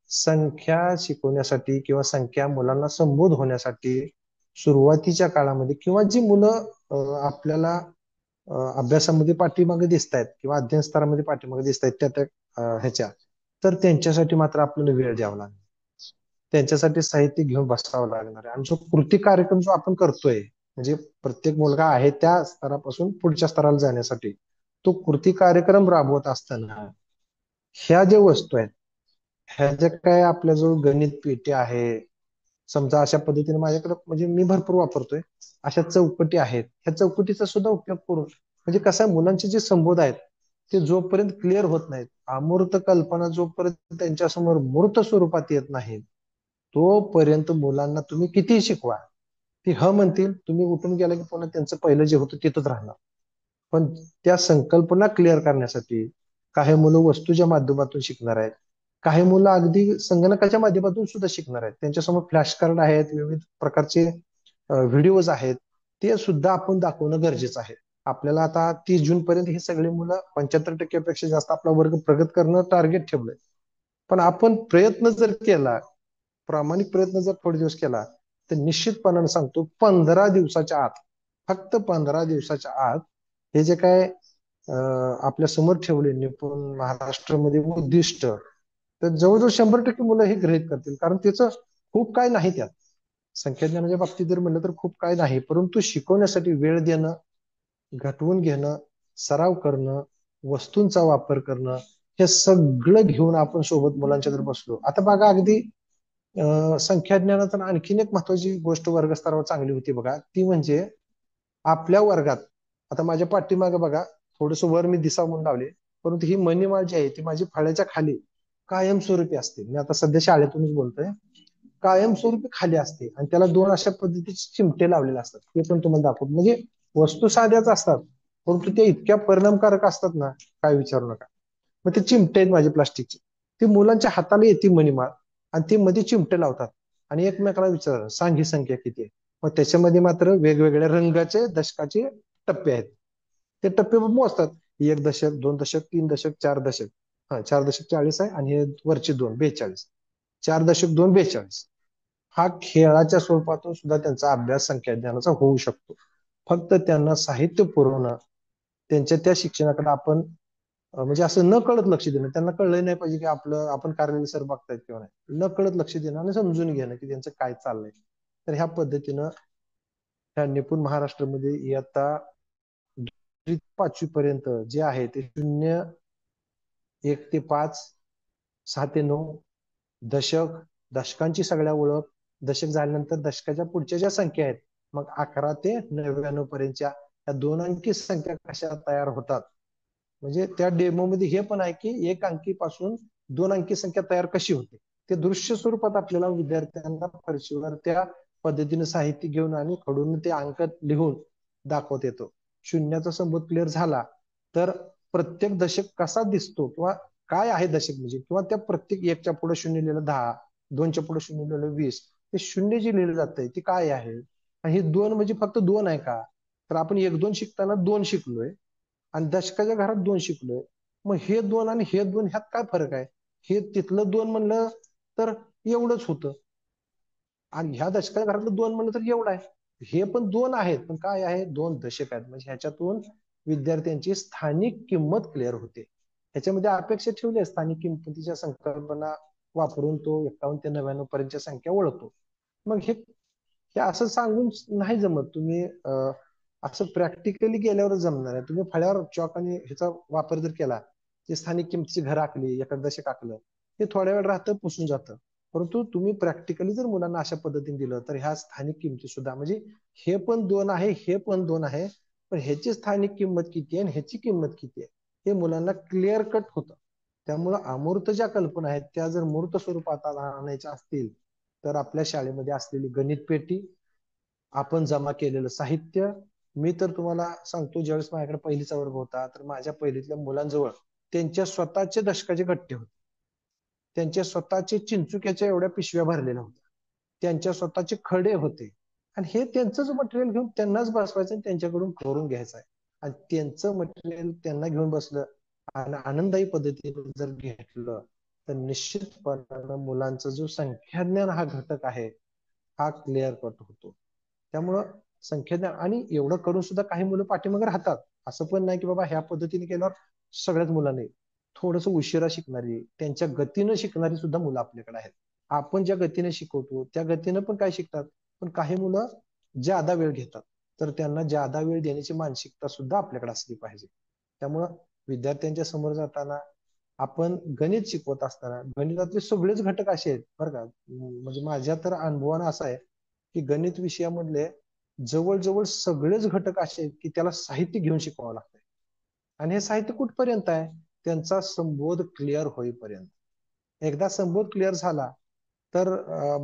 [SPEAKER 3] संख्या शिकवण्यासाठी किंवा संख्या मुलांना संबोध होण्यासाठी सुरुवातीच्या काळामध्ये किंवा जी मुलं आपल्याला अभ्यासामध्ये पाठीमागे दिसत आहेत किंवा अध्ययन स्तरामध्ये पाठीमागे दिसत आहेत त्या त्या ह्याच्या, तर त्यांच्यासाठी मात्र आपल्याला वेळ द्यावा लागेल. त्यांच्यासाठी साहित्य घेऊन बसावं लागणार आहे. आणि जो कृती कार्यक्रम जो आपण करतोय, म्हणजे प्रत्येक मुलगा आहे त्या स्तरापासून पुढच्या स्तराला जाण्यासाठी तो कृती कार्यक्रम राबवत असताना ह्या ज्या वस्तू आहेत, ह्या ज्या काय आपल्याजवळ गणित पेटी आहे, समजा अशा पद्धतीने माझ्याकडे म्हणजे मी भरपूर वापरतोय अशा चौकटी आहेत, ह्या चौकटीचा सुद्धा उपयोग करून म्हणजे कसं आहे, मुलांचे जे संबोध आहेत ते जोपर्यंत क्लिअर होत नाहीत, अमूर्त कल्पना जोपर्यंत त्यांच्यासमोर मूर्त स्वरूपात येत नाहीत, तोपर्यंत मुलांना तुम्ही कितीही शिकवा, ती ह म्हणतील, तुम्ही उठून गेला की पुन्हा त्यांचं पहिलं जे होतं तिथंच राहणार. पण त्या संकल्पना क्लिअर करण्यासाठी काही मुलं वस्तूच्या माध्यमातून शिकणार आहेत, काही मुलं अगदी संगणकाच्या माध्यमातून सुद्धा शिकणार आहेत. त्यांच्यासमोर फ्लॅश कार्ड आहेत, विविध प्रकारचे व्हिडिओज आहेत, ते सुद्धा आपण दाखवणं गरजेचं आहे. आपल्याला आता 30 जून पर्यंत हे सगळे मुलं 75% जास्त आपला वर्ग प्रगत करणं टार्गेट ठेवलंय. पण आपण प्रयत्न जर केला, प्रामाणिक प्रयत्न जर थोडे दिवस केला, तर निश्चितपणाने सांगतो 15 दिवसाच्या आत, फक्त 15 दिवसाच्या आत हे जे काय आपल्या समोर ठेवले निपुण महाराष्ट्रामध्ये उद्दिष्ट, तर जवळजवळ 100% मुलं हे गृहीत करतील. कारण त्याचं खूप काय नाही त्यात, संख्याज्ञानाच्या बाबतीत जर म्हणलं तर खूप काय नाही, परंतु शिकवण्यासाठी वेळ देणं, घटवून घेणं, सराव करणं, वस्तूंचा वापर करणं, हे सगळं घेऊन आपण सोबत मुलांच्या जर बसलो. आता बघा अगदी संख्याज्ञानात आणखीन एक महत्वाची गोष्ट वर्गस्तरावर चांगली होती बघा, ती म्हणजे आपल्या वर्गात, आता माझ्या पाठीमागे बघा थोडस वर मी दिसा म्हणून लावले, परंतु ही मणिमाळ जी आहे ती माझी फळ्याच्या खाली कायमस्वरूपी असते. मी आता सध्या शाळेतूनच बोलतोय, कायमस्वरूपी खाली असते आणि त्याला दोन अशा पद्धतीचे चिमटे लावलेले असतात. ते पण तुम्हाला दाखवतो. म्हणजे वस्तू साध्याच असतात परंतु त्या इतक्या परिणामकारक असतात ना, काय विचारू नका. मग ते चिमटे आहेत माझे प्लास्टिकचे, ते मुलांच्या हाताला येते मणिमाळ आणि ते मध्ये चिमटे लावतात आणि एकमेकाला विचार सांग ही संख्या किती आहे. मग त्याच्यामध्ये मात्र वेगवेगळ्या रंगाचे दशकाचे टप्पे आहेत. ते टप्पे मोजतात, 1 दशक, 2 दशक, 3 दशक, 4 दशक. हा 4 दशक 40 आहे आणि हे वरचे दोन 42. 4 दशक 2 42. हा खेळाच्या स्वरूपातून सुद्धा त्यांचा अभ्यास संख्या ज्ञानाचा होऊ शकतो. फक्त त्यांना साहित्य पुरवणं, त्यांच्या त्या शिक्षणाकडे आपण म्हणजे असं न कळत लक्ष देणं. त्यांना कळलं नाही पाहिजे की आपलं आपण कार्यालय सर बघतायत किंवा नाही, न कळत लक्ष देणं आणि समजून घेणं की त्यांचं काय चाललंय. तर ह्या पद्धतीनं ह्या निपुण महाराष्ट्रामध्ये इयत्ता 5वी पर्यंत जे आहे ते 0, 1 ते 5, 6 ते 9, दशक, दशकांची सगळ्या ओळख, दशक झाल्यानंतर दशकाच्या पुढच्या ज्या संख्या आहेत, मग 11 ते 99 पर्यंतच्या या 2 अंकी संख्या कशा तयार होतात. म्हणजे त्या डेमो मध्ये हे पण आहे की 1 अंकी पासून 2 अंकी संख्या तयार कशी होते, ते दृश्य स्वरूपात आपल्याला विद्यार्थ्यांना परिचयावर त्या पद्धतीने साहित्य घेऊन आणि खडून ते अंक लिहून दाखवत येतो. शून्याचा संबोध क्लिअर झाला तर प्रत्येक दशक कसा दिसतो किंवा काय आहे दशक म्हणजे, किंवा त्या प्रत्येक 1च्या पुढे शून्य लिहिलं 10, 2च्या पुढे शून्य लिहिलं 20, ते शून्य जे लिहिलं जातंय ते काय आहे. आणि हे 2 म्हणजे फक्त 2 आहे का, तर आपण 1-2 शिकताना 2 शिकलोय आणि दशकाच्या घरात 2 शिकलोय. मग हे 2 आणि हे 2 ह्यात काय फरक आहे. हे तिथलं 2 म्हणलं तर एवढंच होतं आणि ह्या दशकाच्या घरातलं 2 म्हणलं तर एवढं आहे. हे पण 2 आहेत पण काय आहे, 2 दशक आहेत. म्हणजे ह्याच्यातून विद्यार्थ्यांची स्थानिक किंमत क्लिअर होते. ह्याच्यामध्ये अपेक्षा ठेवली आहे, स्थानिक किंमतीच्या संकल्पना वापरून तो 51 ते 99 पर्यंतच्या संख्या ओळखतो. मग हे असं सांगून नाही जमत. तुम्ही असं प्रॅक्टिकली गेल्यावर जमणार आहे. तुम्ही फळ्यावर चॉक आणि ह्याचा वापर जर केला, जे स्थानिक किंमतीची घर आखली, एखादं दशक आखलं, ते थोड्या वेळ राहतं पुसून जातं. परंतु तुम्ही प्रॅक्टिकली जर मुलांना अशा पद्धतीने दिलं तर ह्या स्थानिक किंमती सुद्धा म्हणजे हे पण 2 आहे, हे पण 2 आहे, पण ह्याची स्थानिक किंमत किती आहे आणि ह्याची किंमत किती आहे हे मुलांना क्लिअर कट होतं. त्यामुळं अमूर्त ज्या कल्पना आहेत त्या जर मूर्त स्वरूपात आणायच्या असतील तर आपल्या शाळेमध्ये असलेली गणित पेटी, आपण जमा केलेलं साहित्य, मी तर तुम्हाला सांगतो, ज्यावेळेस माझ्याकडे पहिलीचा वर्ग होता तर माझ्या पहिलीतल्या मुलांजवळ त्यांच्या स्वतःचे दशकाचे गट्टे होते, त्यांच्या स्वतःचे चिंचुक्याच्या एवढ्या पिशव्या भरलेल्या होत्या, त्यांच्या स्वतःचे खडे होते. आणि हे त्यांचंच मटेरियल घेऊन त्यांनाच बसवायचं आणि त्यांच्याकडून करून घ्यायचं आहे. आणि त्यांचं मटेरियल त्यांना घेऊन बसलं आणि आनंददायी पद्धतीने जर घेतलं तर निश्चितपणानं मुलांचा जो संख्याज्ञान हा घटक आहे हा क्लिअर कट होतो. त्यामुळं संख्याज्ञान, आणि एवढं करून सुद्धा काही मुलं पाठीमागे राहतात. असं पण नाही की बाबा ह्या पद्धतीने केल्यावर सगळ्याच मुलांनी, थोडस उशिरा शिकणारी, त्यांच्या गतीनं शिकणारी सुद्धा मुलं आपल्याकडे आहेत. आपण ज्या गतीने शिकवतो त्या गतीनं पण काय शिकतात, पण काही मुलं ज्यादा वेळ घेतात, तर त्यांना ज्यादा वेळ देण्याची मानसिकता सुद्धा आपल्याकडे असली पाहिजे. त्यामुळं विद्यार्थ्यांच्या समोर जाताना आपण गणित शिकवत असताना गणितातले सगळेच घटक असे आहेत बरं का. म्हणजे माझ्या तर अनुभवानं असं आहे की गणित विषयामधले जवळजवळ सगळेच घटक असे आहेत की त्याला साहित्य घेऊन शिकवावं लागतं. आणि हे साहित्य कुठपर्यंत आहे, त्यांचा संबोध क्लिअर होईपर्यंत. एकदा संबोध क्लिअर झाला तर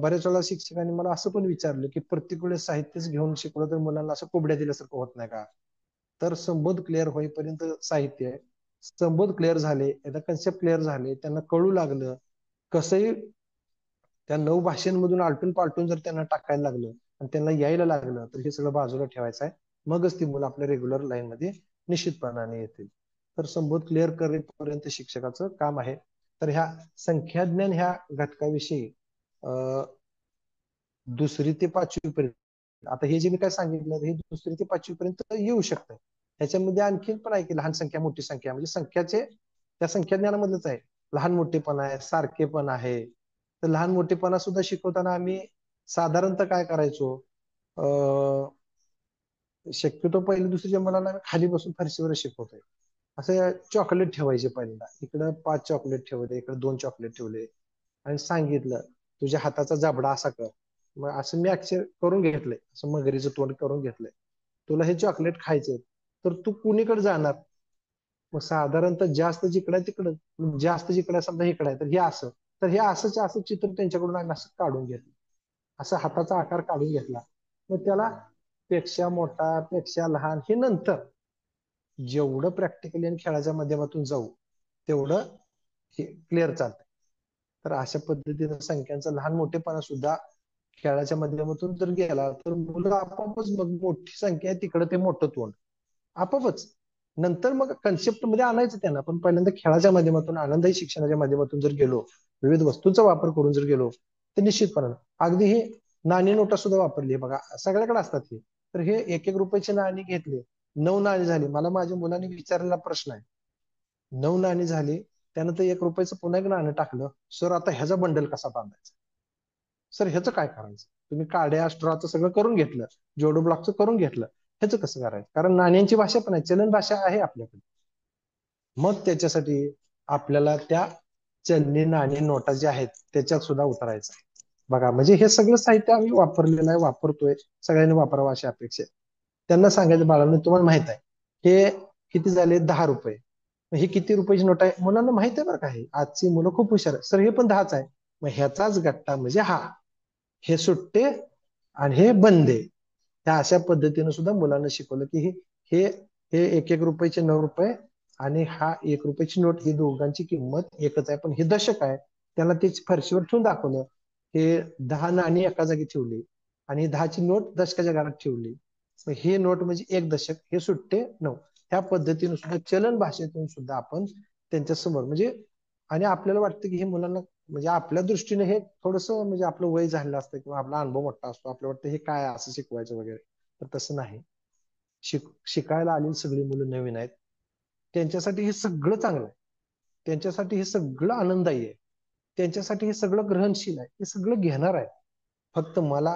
[SPEAKER 3] बऱ्याच वेळा शिक्षकांनी मला असं पण विचारलं की प्रत्येक वेळेस साहित्यच घेऊन शिकवलं तर मुलांना असं कोबड्या दिल्यासारखं होत नाही का. तर संबोध क्लिअर होईपर्यंत साहित्य आहे. संबोध क्लिअर झाले, एकदा कन्सेप्ट क्लिअर झाले, त्यांना कळू लागलं, कसंही त्या 9 भाषांमधून आलटून पालटून जर त्यांना टाकायला लागलं आणि त्यांना यायला लागलं तर हे सगळं बाजूला ठेवायचं आहे. मगच ती मुलं आपल्या रेग्युलर लाईन मध्ये निश्चितपणाने येतील. तर संबोध क्लिअर करेपर्यंत शिक्षकाचं काम आहे. तर ह्या संख्याज्ञान ह्या घटकाविषयी दुसरी ते पाचवी पर्यंत, आता हे जे मी काय सांगितलं हे दुसरी ते पाचवी पर्यंत येऊ शकतं. ह्याच्यामध्ये आणखीन पण आहे की लहान संख्या मोठी संख्या, म्हणजे संख्याचे त्या संख्याज्ञानामधलंच आहे. लहान मोठेपणा आहे, सारखेपण आहे. तर लहान मोठेपणा सुद्धा शिकवताना आम्ही साधारणतः काय करायचो, शक्यतो पहिली दुसरीच्या मुलांना खाली बसून फरशीवर शिकवतोय. असं चॉकलेट ठेवायचे, पहिल्यांदा इकडं 5 चॉकलेट ठेवले, इकडे 2 चॉकलेट ठेवले आणि सांगितलं तुझ्या हाताचा जबडा असा कर. मग असं मी अक्षर करून घेतलंय, असं मगरीचं तोंड करून घेतलंय. तुला हे चॉकलेट खायचे तर तू कुणीकडे जाणार. मग साधारणतः जास्त जिकडे तिकडं, जास्त जिकडे समजा इकडे आहे तर हे असं, तर हे असंच असं चित्र त्यांच्याकडून आम्ही असं काढून घेतलं, असं हाताचा आकार काढून घेतला. मग त्याला पेक्षा मोठा पेक्षा लहान हे नंतर जेवढं प्रॅक्टिकली आणि खेळाच्या माध्यमातून जाऊ तेवढं हे क्लिअर चालतं. तर अशा पद्धतीनं संख्यांचा लहान मोठेपणा सुद्धा खेळाच्या माध्यमातून जर गेला तर मुलं आपोआपच, मग मोठी संख्या आहे तिकडे ते मोठं तोंड आपोआपच. नंतर मग कन्सेप्ट मध्ये आणायचं त्यांना, पण पहिल्यांदा खेळाच्या माध्यमातून आनंददायी शिक्षणाच्या माध्यमातून जर गेलो, विविध वस्तूंचा वापर करून जर गेलो तर निश्चितपणे अगदी हे नाणी नोटा सुद्धा वापरली बघा, सगळ्याकडे असतात हे. तर हे 1-1 रुपयाची नाणी घेतली, 9 नाणी झाली. मला माझ्या मुलांनी विचारलेला प्रश्न आहे, 9 नाणी झाली, त्यानंतर 1 रुपयाचं पुन्हा एक नाणं टाकलं, सर आता ह्याचा बंडल कसा बांधायचा. सर ह्याचं काय करायचं, तुम्ही काड्या स्ट्रॉचं सगळं करून घेतलं, जोडो ब्लॉकचं करून घेतलं, ह्याचं कसं करायचं, कारण नाण्यांची भाषा पण आहे, चलन भाषा आहे आपल्याकडे. मग त्याच्यासाठी आपल्याला त्या चलनी नाणी नोटा ज्या आहेत त्याच्यात सुद्धा उतरायचं आहे. बघा, म्हणजे हे सगळं साहित्य आम्ही वापरलेलं आहे, वापरतोय, सगळ्यांनी वापरावं अशी अपेक्षा आहे. त्यांना सांगायचं बाळांनो तुम्हाला माहित आहे हे किती झाले, 10 रुपये. हे किती रुपयाची नोट आहे, मुलांना माहित आहे बरं का. हे आजची मुलं खूप हुशार आहे, सर हे पण 10च आहे. मग ह्याचाच गट्टा म्हणजे हा, हे सुट्टे आणि हे बंदे. त्या अशा पद्धतीने सुद्धा मुलांना शिकवलं की हे हे 1-1 रुपयाचे 9 रुपये आणि हा 1 रुपयाची नोट, ही दोघांची किंमत एकच आहे, पण हे दशक आहे. त्याला ते फरशीवर ठेवून दाखवलं, हे 10 नाणी एका जागी ठेवली आणि 10ची नोट दशकाच्या घरात ठेवली. हे नोट म्हणजे 1 दशक, हे सुट्टे 9. ह्या पद्धतीने सुद्धा चलन भाषेतून सुद्धा आपण त्यांच्या समोर म्हणजे, आणि आपल्याला वाटतं की हे मुलांना म्हणजे आपल्या दृष्टीने हे थोडस म्हणजे आपलं वय झालेलं असतं किंवा आपला अनुभव मोठा असतो, आपल्याला वाटतं हे काय असं शिकवायचं वगैरे. तर तसं नाही. शिकायला आलेली सगळी मुलं नवीन आहेत, त्यांच्यासाठी हे सगळं चांगलं आहे, त्यांच्यासाठी हे सगळं आनंददायी आहे, त्यांच्यासाठी हे सगळं ग्रहणशील आहे, हे सगळं घेणार आहे. फक्त मला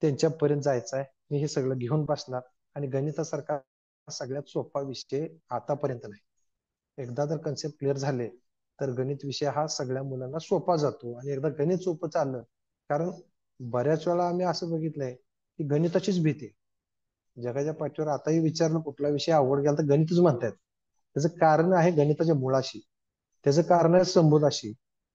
[SPEAKER 3] त्यांच्यापर्यंत जायचं आहे, मी हे सगळं घेऊन बसणार. आणि गणितासारखा सगळ्यात सोपा विषय आतापर्यंत नाही. एकदा जर कन्सेप्ट क्लिअर झाले तर गणित विषय हा सगळ्या मुलांना सोपा जातो. आणि एकदा गणित सोपं चाललं, कारण बऱ्याच वेळा आम्ही असं बघितलंय की गणिताचीच भीती, जगाच्या पाठीवर आताही विचारलं कुठला विषय आवड गेला तर गणितच म्हणतात. त्याचं कारण आहे गणिताच्या मुळाशी, त्याचं कारण आहे संबोधाशी,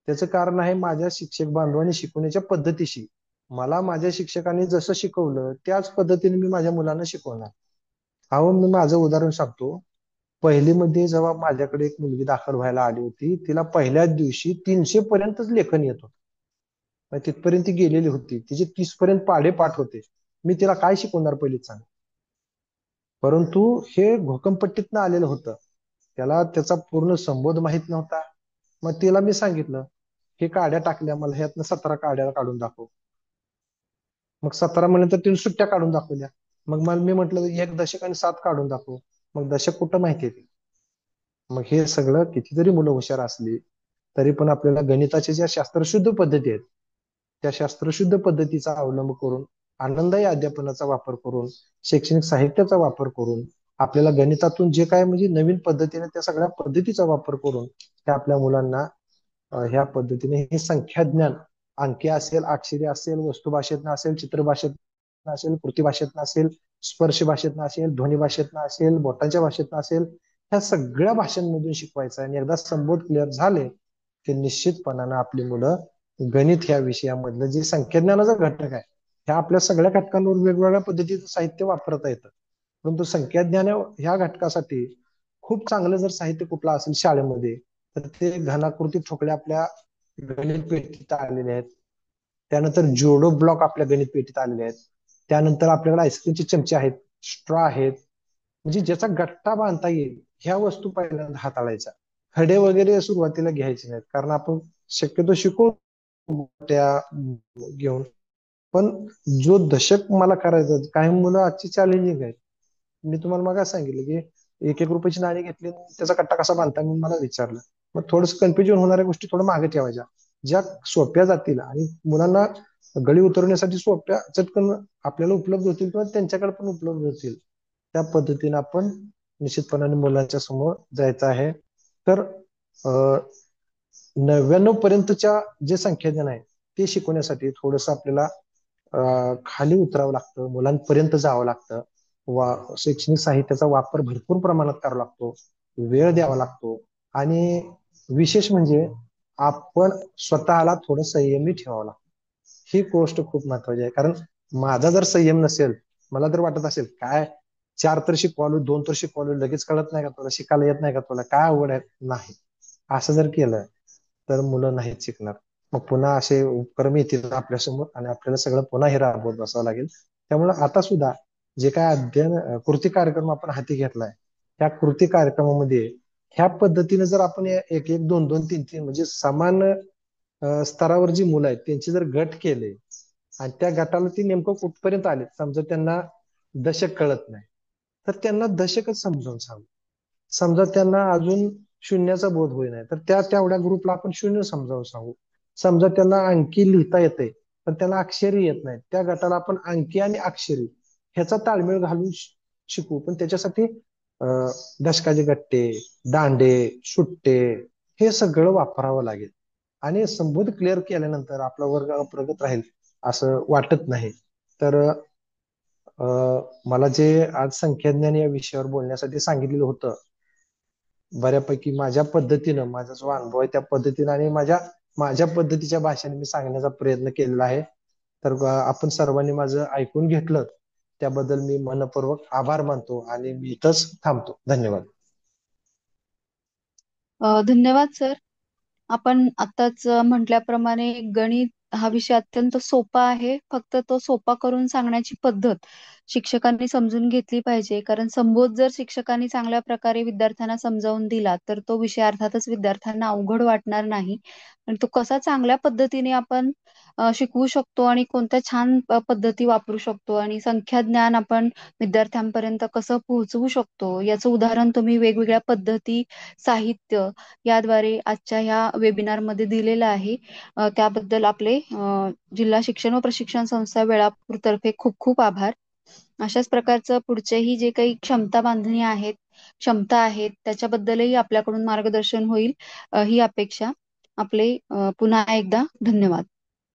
[SPEAKER 3] त्याचं कारण आहे माझ्या शिक्षक बांधवांनी शिकवण्याच्या पद्धतीशी. मला माझ्या शिक्षकांनी जसं शिकवलं त्याच पद्धतीने मी माझ्या मुलांना शिकवणार. अहो मी माझं उदाहरण सांगतो. पहिलीमध्ये जेव्हा माझ्याकडे एक मुलगी दाखल व्हायला आली होती, तिला पहिल्याच दिवशी 300 पर्यंतच लेखन येत होतं. म्हणजे तिथपर्यंत ती गेलेली होती. तिचे 30 पर्यंत पाढे पाठ होते. मी तिला काय शिकवणार पहिलीच सांग. परंतु हे घोकमपट्टीतनं आलेलं होतं. त्याला त्याचा पूर्ण संबोध माहित नव्हता. मग तिला मी सांगितलं, हे काड्या टाकल्या, मला ह्यातनं 17 काड्या काढून दाखव. मग 17 म्हणलं तिने सुट्ट्या काढून दाखवल्या. मग मला मी म्हटलं एक दशक आणि 7 काढून दाखव. मग दशक कुठं माहितीये ते. मग हे सगळं कितीतरी मुलं हुशार असली तरी पण आपल्याला गणिताच्या ज्या शास्त्रशुद्ध पद्धती आहेत त्या शास्त्रशुद्ध पद्धतीचा अवलंब करून, आनंददायी अध्यापनाचा वापर करून, शैक्षणिक साहित्याचा वापर करून, आपल्याला गणितातून जे काय म्हणजे नवीन पद्धतीने त्या सगळ्या पद्धतीचा वापर करून त्या आपल्या मुलांना ह्या पद्धतीने हे संख्या ज्ञान, अंकी असेल, अक्षरी असेल, वस्तू भाषेतनं असेल, चित्र भाषेतनं असेल, कृती भाषेतनं असेल, स्पर्श भाषेतनं असेल, ध्वनी भाषेतनं असेल, बोटांच्या भाषेतनं असेल, ह्या सगळ्या भाषांमधून शिकवायचं. आणि एकदा संबोध क्लिअर झाले की निश्चितपणानं आपली मुलं गणित ह्या विषयामधलं जे संख्याज्ञानाचा घटक आहे, ह्या आपल्या सगळ्या घटकांवर वेगवेगळ्या पद्धतीचं साहित्य वापरता येतं. परंतु संख्याज्ञान ह्या घटकासाठी खूप चांगलं जर साहित्य कुठलं असेल शाळेमध्ये, तर ते घनाकृती ठोकळे आपल्या गणित पेटीत आलेले आहेत. त्यानंतर जोडो ब्लॉक आपल्या गणित पेटीत आलेले आहेत. त्यानंतर आपल्याकडे आईस्क्रीमचे चमचे आहेत, स्ट्रॉ आहेत. म्हणजे ज्याचा गट्टा बांधता येईल ह्या वस्तू पहिल्यांदा हाताळायच्या. खडे वगैरे सुरुवातीला घ्यायचे नाहीत, कारण आपण शक्यतो शिकू त्या घेऊन. पण जो दशक मला करायचा, काही मुलं आजची चॅलेंजिंग आहेत. मी तुम्हाला मग सांगितलं की 1-1 रुपयाची नाणी घेतली, त्याचा कट्टा कसा बांधता मी मला विचारलं. मग थोडस कन्फ्युजन होणाऱ्या गोष्टी थोडं मागे ठेवायच्या, ज्या सोप्या जातील आणि मुलांना गळी उतरवण्यासाठी सोप्या चटकन आपल्याला उपलब्ध होतील किंवा त्यांच्याकडे पण उपलब्ध होतील, त्या पद्धतीने आपण निश्चितपणाने मुलांच्या समोर जायचं आहे. तर 99 पर्यंतच्या जे संख्याज्ञान आहे ते शिकवण्यासाठी थोडस आपल्याला खाली उतरावं लागतं, मुलांपर्यंत जावं लागतं. शैक्षणिक साहित्याचा वापर भरपूर प्रमाणात करावा लागतो, वेळ द्यावा लागतो. आणि विशेष म्हणजे आपण स्वतःला थोडं संयमी ठेवावं लागतं. ही गोष्ट खूप महत्वाची आहे. कारण माझा जर संयम नसेल, मला जर वाटत असेल काय 4 तर शिकवालो, 2 तर शिकवालो, लगेच कळत नाही का तुला, शिकायला येत नाही का तुला, काय आवड आहे, नाही, असं जर केलं तर मुलं नाहीच शिकणार. मग पुन्हा असे उपक्रम येतील आपल्यासमोर आणि आपल्याला सगळं पुन्हा हे राबवत बसावं लागेल. त्यामुळे आता सुद्धा जे काय अध्ययन कृती कार्यक्रम आपण हाती घेतलाय, त्या कृती कार्यक्रमामध्ये ह्या पद्धतीने जर आपण 1-1, 2-2, 3-3 म्हणजे समान स्तरावर जी मुलं आहेत त्यांचे जर गट केले आणि त्या गटाला ती नेमकं कुठपर्यंत आले, समजा त्यांना दशक कळत नाही तर त्यांना दशकच समजावून सांगू. समजा त्यांना अजून शून्याचा बोध होईना तर त्या तेवढ्या ग्रुपला आपण शून्य समजावून सांगू. समजा त्यांना अंकी लिहिता येते पण त्याला अक्षरी येत नाही, त्या गटाला आपण अंकी आणि अक्षरी ह्याचा ताळमेळ घालून शिकू. पण त्याच्यासाठी दशकाचे गट्टे, दांडे, सुट्टे हे सगळं वापरावं लागेल. आणि संबोध क्लिअर केल्यानंतर आपला वर्ग प्रगत राहील असं वाटत नाही. तर मला जे आज संख्याज्ञान या विषयावर बोलण्यासाठी सांगितलेलं होतं, बऱ्यापैकी माझ्या पद्धतीनं, माझा जो अनुभव आहे त्या पद्धतीनं आणि माझ्या माझ्या पद्धतीच्या भाषेने मी सांगण्याचा प्रयत्न केलेला आहे. तर आपण सर्वांनी माझं ऐकून घेतलं त्याबद्दल मी मनपूर्वक आभार मानतो आणि मी इथंच थांबतो. धन्यवाद.
[SPEAKER 1] धन्यवाद सर. आपण आताच म्हटल्याप्रमाणे गणित हा विषय अत्यंत सोपा आहे. फक्त तो सोपा करून सांगण्याची पद्धत शिक्षकांनी समजून घेतली पाहिजे. कारण संबोध जर शिक्षकांनी चांगल्या प्रकारे विद्यार्थ्यांना समजावून दिला तर तो विषय अर्थातच विद्यार्थ्यांना अवघड वाटणार नाही. आणि तो कसा चांगल्या पद्धतीने आपण शिकवू शकतो आणि कोणत्या छान पद्धती वापरू शकतो आणि संख्या ज्ञान आपण विद्यार्थ्यांपर्यंत कसं पोहोचवू शकतो याचं उदाहरण तुम्ही वेगवेगळ्या पद्धती, साहित्य याद्वारे आजच्या ह्या वेबिनारमध्ये दिलेलं आहे. त्याबद्दल आपले जिल्हा शिक्षण व प्रशिक्षण संस्था वेळापूर तर्फे खूप खूप आभार. अशाच प्रकारचं पुढचेही जे काही क्षमता बांधणी आहेत, क्षमता आहेत त्याच्याबद्दलही आपल्याकडून मार्गदर्शन होईल ही अपेक्षा. आपले पुन्हा एकदा धन्यवाद.